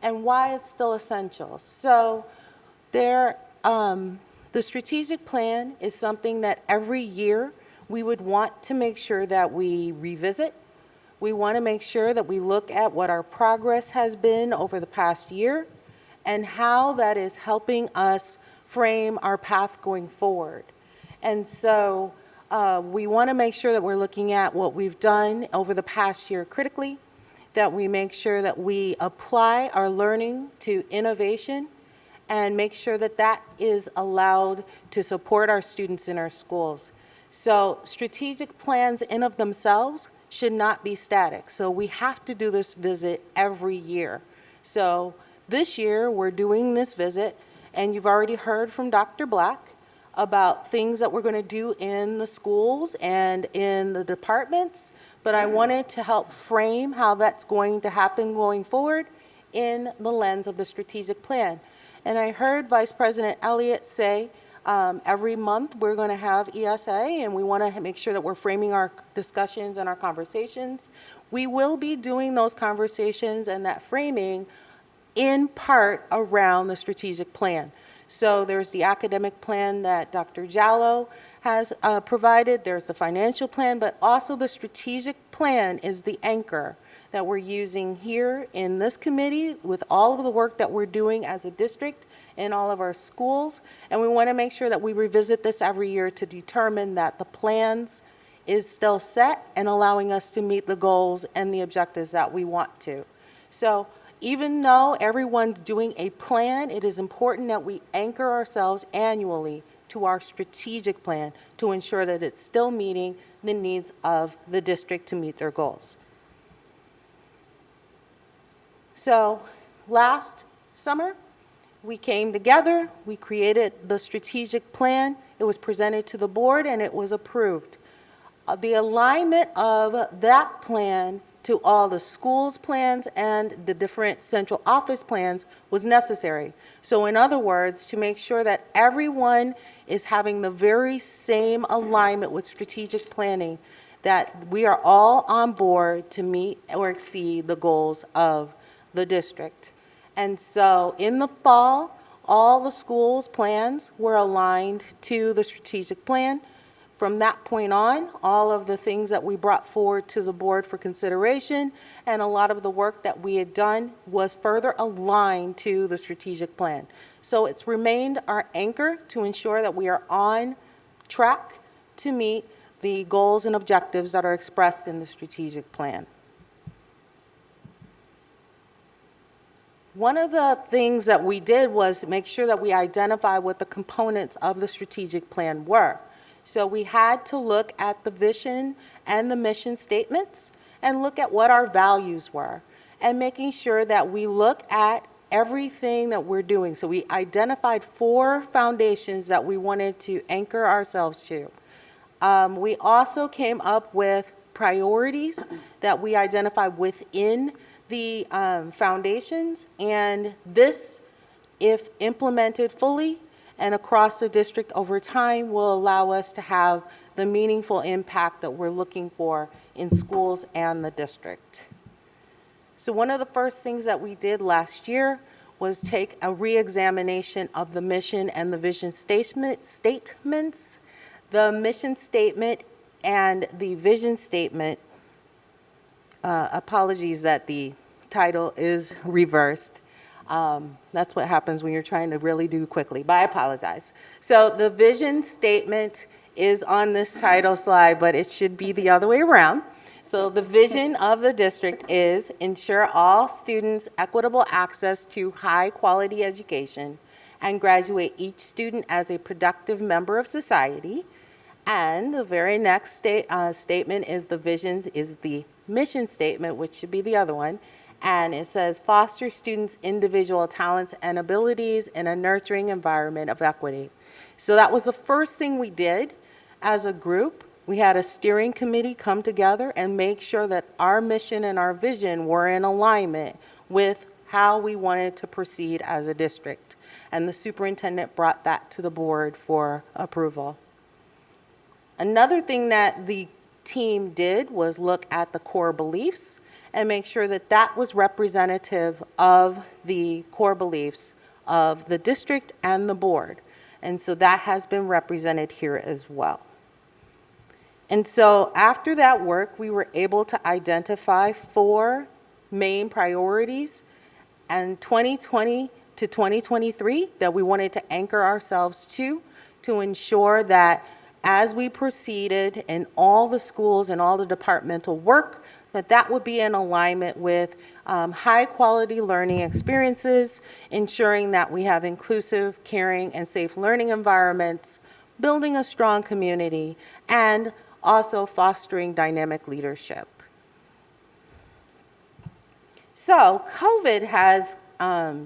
and why it's still essential. So the strategic plan is something that every year we would want to make sure that we revisit. We want to make sure that we look at what our progress has been over the past year and how that is helping us frame our path going forward. And so we want to make sure that we're looking at what we've done over the past year critically, that we make sure that we apply our learning to innovation and make sure that that is allowed to support our students in our schools. So strategic plans in of themselves should not be static. So we have to do this visit every year. So this year we're doing this visit, and you've already heard from Dr. Black about things that we're going to do in the schools and in the departments, but I wanted to help frame how that's going to happen going forward in the lens of the strategic plan. And I heard Vice President Elliott say every month we're going to have ESA, and we want to make sure that we're framing our discussions and our conversations. We will be doing those conversations and that framing in part around the strategic plan. So there's the academic plan that Dr. Jallo has provided, there's the financial plan, but also the strategic plan is the anchor that we're using here in this committee with all of the work that we're doing as a district in all of our schools. And we want to make sure that we revisit this every year to determine that the plans is still set and allowing us to meet the goals and the objectives that we want to. So even though everyone's doing a plan, it is important that we anchor ourselves annually to our strategic plan to ensure that it's still meeting the needs of the district to meet their goals. So last summer, we came together, we created the strategic plan, it was presented to the board, and it was approved. The alignment of that plan to all the schools' plans and the different central office plans was necessary. So in other words, to make sure that everyone is having the very same alignment with strategic planning, that we are all on board to meet or exceed the goals of the district. And so in the fall, all the schools' plans were aligned to the strategic plan. From that point on, all of the things that we brought forward to the board for consideration and a lot of the work that we had done was further aligned to the strategic plan. So it's remained our anchor to ensure that we are on track to meet the goals and objectives that are expressed in the strategic plan. One of the things that we did was make sure that we identify what the components of the strategic plan were. So we had to look at the vision and the mission statements and look at what our values were and making sure that we look at everything that we're doing. So we identified 4 foundations that we wanted to anchor ourselves to. We also came up with priorities that we identified within the foundations, and this, if implemented fully and across the district over time, will allow us to have the meaningful impact that we're looking for in schools and the district. So one of the first things that we did last year was take a re-examination of the mission and the vision statements. The mission statement and the vision statement, apologies that the title is reversed. That's what happens when you're trying to really do quickly, but I apologize. So the vision statement is on this title slide, but it should be the other way around. So the vision of the district is ensure all students equitable access to high quality education and graduate each student as a productive member of society. And the very next statement is the mission statement, which should be the other one. And it says, foster students' individual talents and abilities in a nurturing environment of equity. So that was the first thing we did as a group. We had a steering committee come together and make sure that our mission and our vision were in alignment with how we wanted to proceed as a district. And the superintendent brought that to the board for approval. Another thing that the team did was look at the core beliefs and make sure that that was representative of the core beliefs of the district and the board. And so that has been represented here as well. And so after that work, we were able to identify 4 main priorities and 2020 to 2023 that we wanted to anchor ourselves to ensure that as we proceeded in all the schools and all the departmental work, that would be in alignment with high quality learning experiences, ensuring that we have inclusive, caring, and safe learning environments, building a strong community, and also fostering dynamic leadership. So COVID has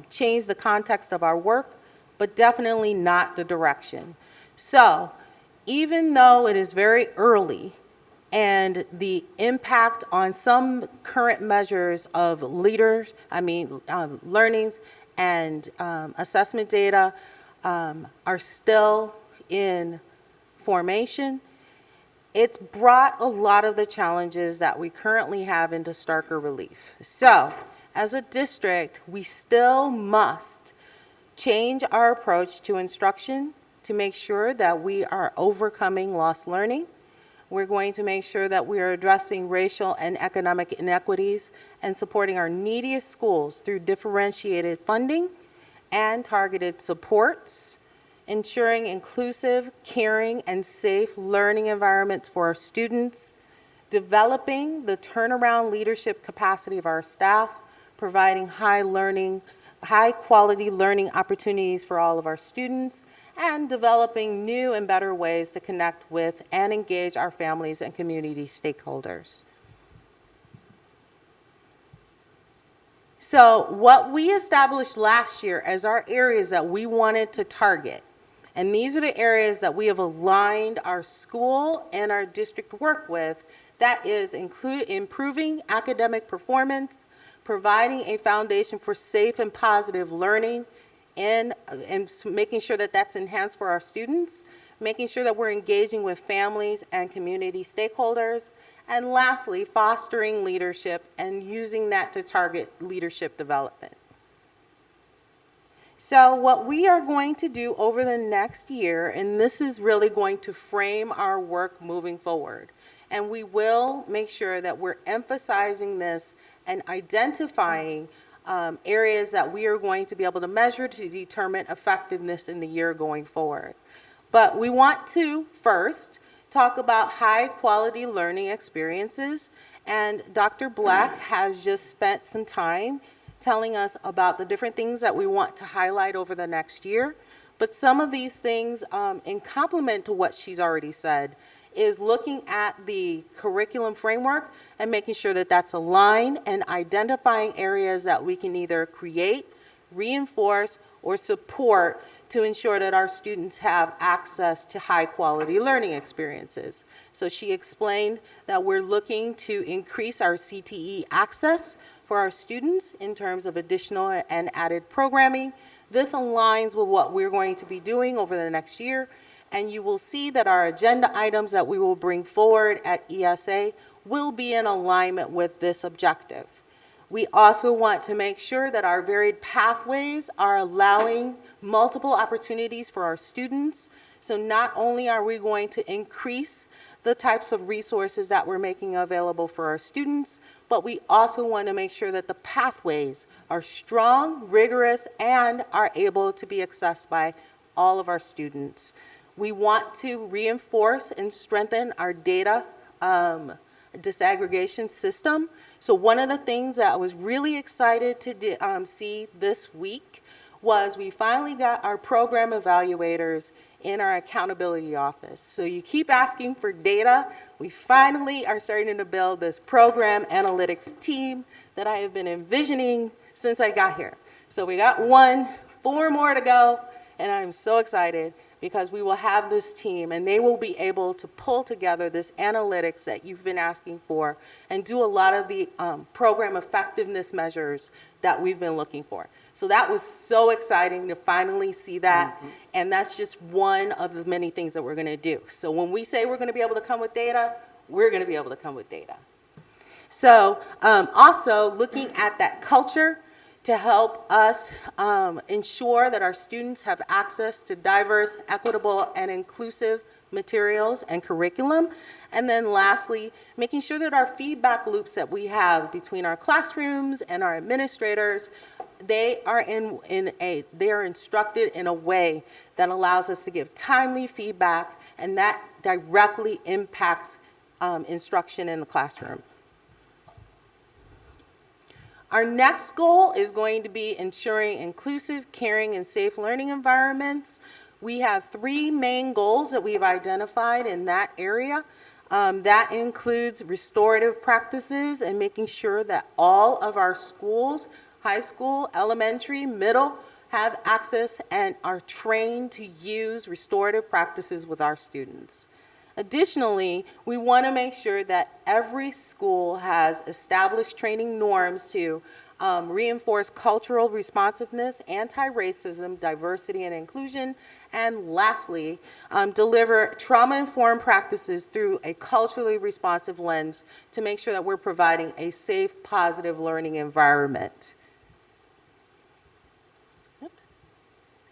changed the context of our work, but definitely not the direction. So even though it is very early and the impact on some current measures of learnings and assessment data are still in formation, it's brought a lot of the challenges that we currently have into starker relief. So as a district, we still must change our approach to instruction to make sure that we are overcoming lost learning. We're going to make sure that we are addressing racial and economic inequities and supporting our neediest schools through differentiated funding and targeted supports, ensuring inclusive, caring, and safe learning environments for our students, developing the turnaround leadership capacity of our staff, providing high quality learning opportunities for all of our students, and developing new and better ways to connect with and engage our families and community stakeholders. So what we established last year as our areas that we wanted to target And these are the areas that we have aligned our school and our district work with. That is improving academic performance, providing a foundation for safe and positive learning, and making sure that that's enhanced for our students, making sure that we're engaging with families and community stakeholders, and lastly, fostering leadership and using that to target leadership development. So what we are going to do over the next year, and this is really going to frame our work moving forward, and we will make sure that we're emphasizing this and identifying areas that we are going to be able to measure to determine effectiveness in the year going forward. But we want to first talk about high quality learning experiences, and Dr. Black has just spent some time telling us about the different things that we want to highlight over the next year. But some of these things, in complement to what she's already said, is looking at the curriculum framework and making sure that that's aligned and identifying areas that we can either create, reinforce, or support to ensure that our students have access to high quality learning experiences. So she explained that we're looking to increase our CTE access for our students in terms of additional and added programming. This aligns with what we're going to be doing over the next year, and you will see that our agenda items that we will bring forward at ESA will be in alignment with this objective. We also want to make sure that our varied pathways are allowing multiple opportunities for our students. So not only are we going to increase the types of resources that we're making available for our students, but we also want to make sure that the pathways are strong, rigorous, and are able to be accessed by all of our students. We want to reinforce and strengthen our data disaggregation system. So one of the things that I was really excited to see this week was we finally got our program evaluators in our accountability office. So you keep asking for data. We finally are starting to build this program analytics team that I have been envisioning since I got here. So we got 4 more to go, and I'm so excited because we will have this team and they will be able to pull together this analytics that you've been asking for and do a lot of the program effectiveness measures that we've been looking for. So that was so exciting to finally see that. And that's just one of the many things that we're going to do. So when we say we're going to be able to come with data, we're going to be able to come with data. So also looking at that culture to help us ensure that our students have access to diverse, equitable, and inclusive materials and curriculum. And then lastly, making sure that our feedback loops that we have between our classrooms and our administrators, they are instructed in a way that allows us to give timely feedback, and that directly impacts instruction in the classroom. Our next goal is going to be ensuring inclusive, caring, and safe learning environments. We have 3 main goals that we've identified in that area. That includes restorative practices and making sure that all of our schools, high school, elementary, middle, have access and are trained to use restorative practices with our students. Additionally, we want to make sure that every school has established training norms to reinforce cultural responsiveness, anti-racism, diversity, and inclusion, and lastly, deliver trauma-informed practices through a culturally responsive lens to make sure that we're providing a safe, positive learning environment.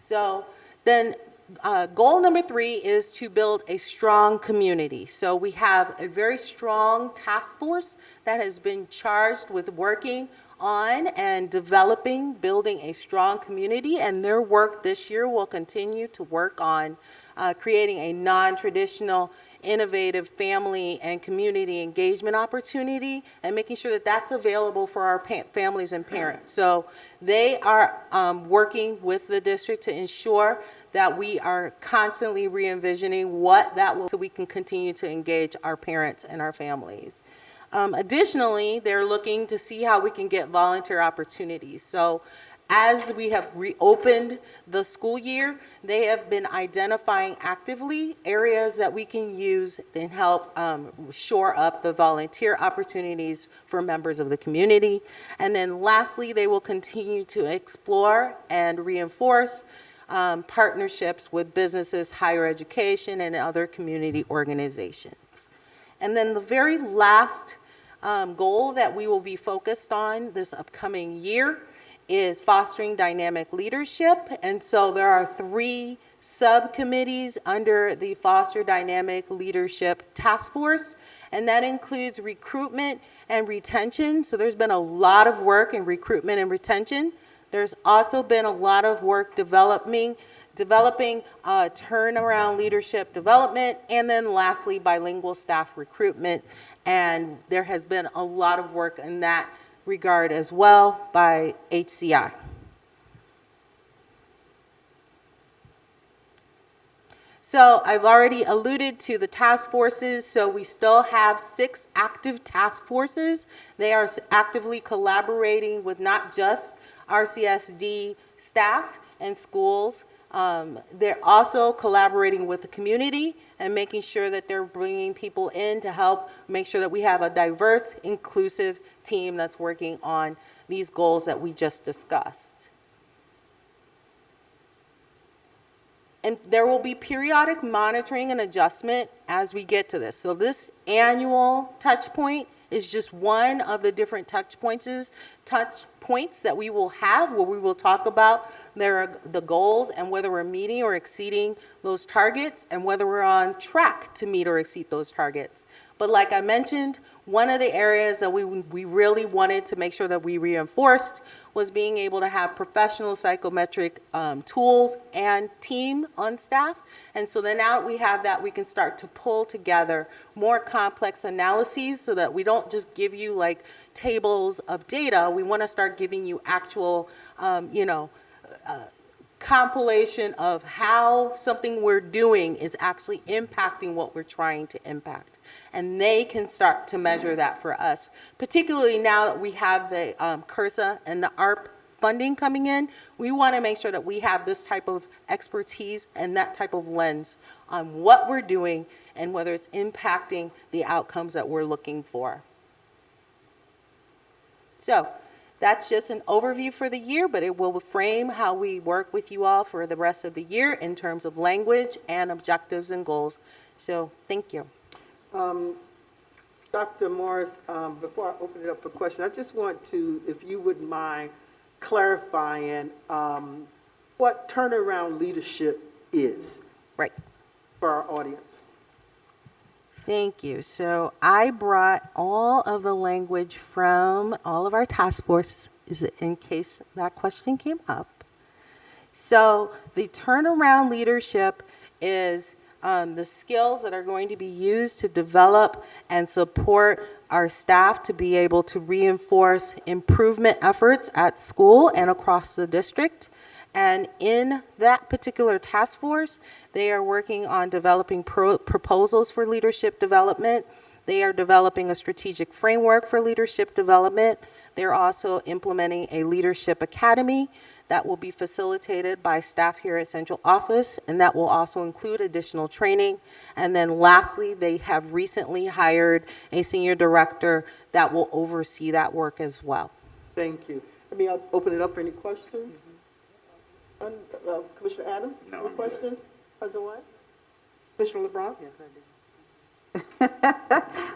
So then goal number 3 is to build a strong community. So we have a very strong task force that has been charged with working on and developing, building a strong community, and their work this year will continue to work on creating a non-traditional, innovative family and community engagement opportunity and making sure that that's available for our families and parents. So they are working with the district to ensure that we are constantly re-envisioning what that will, so we can continue to engage our parents and our families. Additionally, they're looking to see how we can get volunteer opportunities. So as we have reopened the school year, they have been identifying actively areas that we can use and help shore up the volunteer opportunities for members of the community. And then lastly, they will continue to explore and reinforce partnerships with businesses, higher education, and other community organizations. And then the very last goal that we will be focused on this upcoming year is fostering dynamic leadership. And so there are 3 subcommittees under the Foster Dynamic Leadership Task Force, and that includes recruitment and retention. So there's been a lot of work in recruitment and retention. There's also been a lot of work developing turnaround leadership development, and then lastly, bilingual staff recruitment. And there has been a lot of work in that regard as well by HCI. So I've already alluded to the task forces. So we still have 6 active task forces. They are actively collaborating with not just RCSD staff and schools. They're also collaborating with the community and making sure that they're bringing people in to help make sure that we have a diverse, inclusive team that's working on these goals that we just discussed. And there will be periodic monitoring and adjustment as we get to this. So this annual touch point is just one of the different touch points that we will have, where we will talk about the goals and whether we're meeting or exceeding those targets and whether we're on track to meet or exceed those targets. But like I mentioned, one of the areas that we really wanted to make sure that we reinforced was being able to have professional psychometric tools and team on staff. And so then now we have that, we can start to pull together more complex analyses so that we don't just give you like tables of data. We want to start giving you actual, compilation of how something we're doing is actually impacting what we're trying to impact. And they can start to measure that for us, particularly now that we have the CURSA and the ARP funding coming in. We want to make sure that we have this type of expertise and that type of lens on what we're doing and whether it's impacting the outcomes that we're looking for. So that's just an overview for the year, but it will frame how we work with you all for the rest of the year in terms of language and objectives and goals. So thank you. Dr. Morris, before I open it up for questions, I just want to, if you wouldn't mind clarifying what turnaround leadership is. Right. For our audience. Thank you. So I brought all of the language from all of our task forces in case that question came up. So the turnaround leadership is the skills that are going to be used to develop and support our staff to be able to reinforce improvement efforts at school and across the district. And in that particular task force, they are working on developing proposals for leadership development. They are developing a strategic framework for leadership development. They're also implementing a leadership academy that will be facilitated by staff here at Central Office, and that will also include additional training. And then lastly, they have recently hired a senior director that will oversee that work as well. Thank you. Let me open it up for any questions. Commissioner Adams, No, any I'm good. questions? Otherwise? Commissioner LeBron?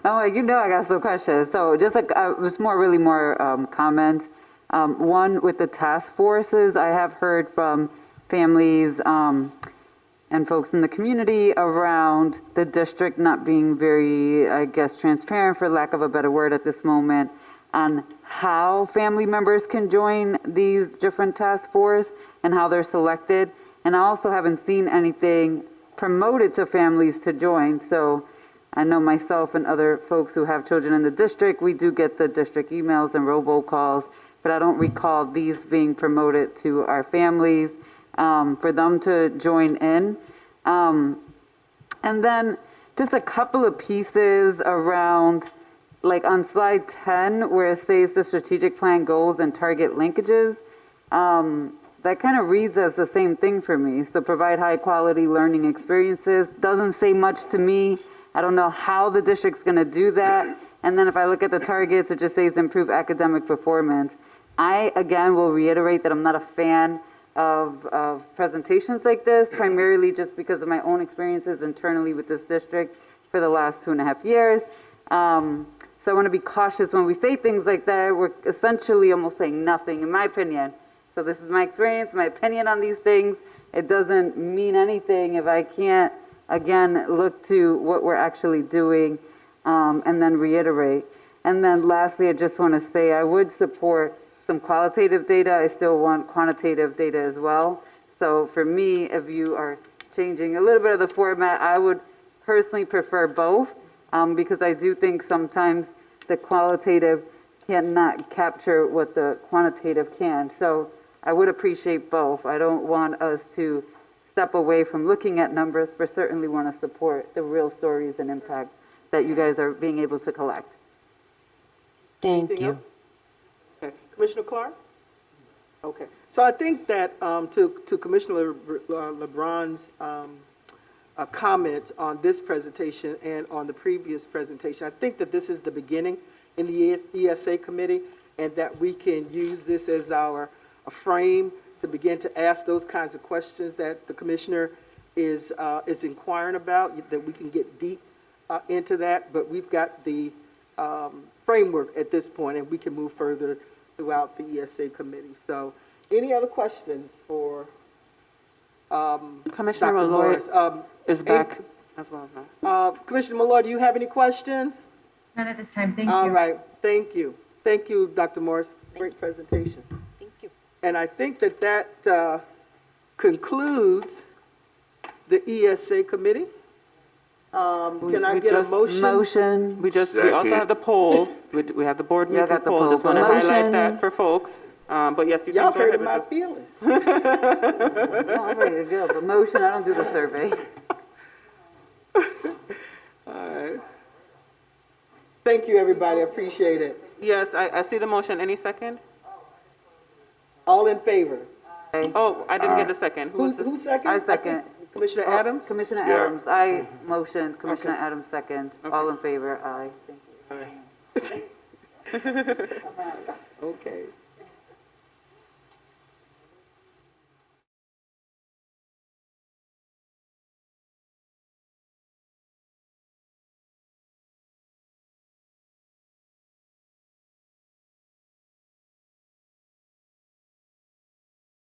Oh, you know I got some questions. So just like, it was really more comments. One, with the task forces, I have heard from families and folks in the community around the district not being very, I guess, transparent, for lack of a better word at this moment, on how family members can join these different task forces and how they're selected. And I also haven't seen anything promoted to families to join. So I know myself and other folks who have children in the district, we do get the district emails and robocalls, but I don't recall these being promoted to our families for them to join in. And then just a couple of pieces around, like on slide 10, where it says the strategic plan goals and target linkages. that kind of reads as the same thing for me. So provide high quality learning experiences. Doesn't say much to me. I don't know how the district's going to do that. And then if I look at the targets, it just says improve academic performance. I, again, will reiterate that I'm not a fan of presentations like this, primarily just because of my own experiences internally with this district for the last 2.5 years. So I want to be cautious when we say things like that. We're essentially almost saying nothing, in my opinion. So this is my experience, my opinion on these things. It doesn't mean anything if I can't, again, look to what we're actually doing and then reiterate. And then lastly, I just want to say I would support some qualitative data. I still want quantitative data as well. So for me, if you are changing a little bit of the format, I would personally prefer both because I do think sometimes the qualitative cannot capture what the quantitative can. So I would appreciate both. I don't want us to step away from looking at numbers, but certainly want to support the real stories and impact that you guys are being able to collect. Anything else? Okay. Commissioner Clark? Okay. So I think that to Commissioner LeBron's comments on this presentation and on the previous presentation, I think that this is the beginning in the ESA committee, and that we can use this as a frame to begin to ask those kinds of questions that the commissioner is inquiring about, that we can get deep into that, but we've got the framework at this point, and we can move further throughout the ESA committee. So any other questions for Commissioner Dr. Malloy Morris? is back as well. Commissioner Malloy, do you have any questions? None at this time, thank you. All right, thank you. Thank you, Dr. Morris. Great presentation. Thank you. And I think that concludes the ESA committee. Can I get a motion? Motion. We also have the poll. We have the board Yeah, I meeting got the poll. poll. Just want to highlight Motion. that for folks. But yes, you Y'all can go ahead hurting my with feelings. No, I'm ready to go. The motion, I don't do the survey. All right. Thank you, everybody. I appreciate it. Yes, I see the motion. Any second? All in favor? Oh, I didn't get a second. Who second? I second. Commissioner Adams? Commissioner Yeah. Adams, I motion. Commissioner Adams, second. All in favor, aye. Thank you. Okay.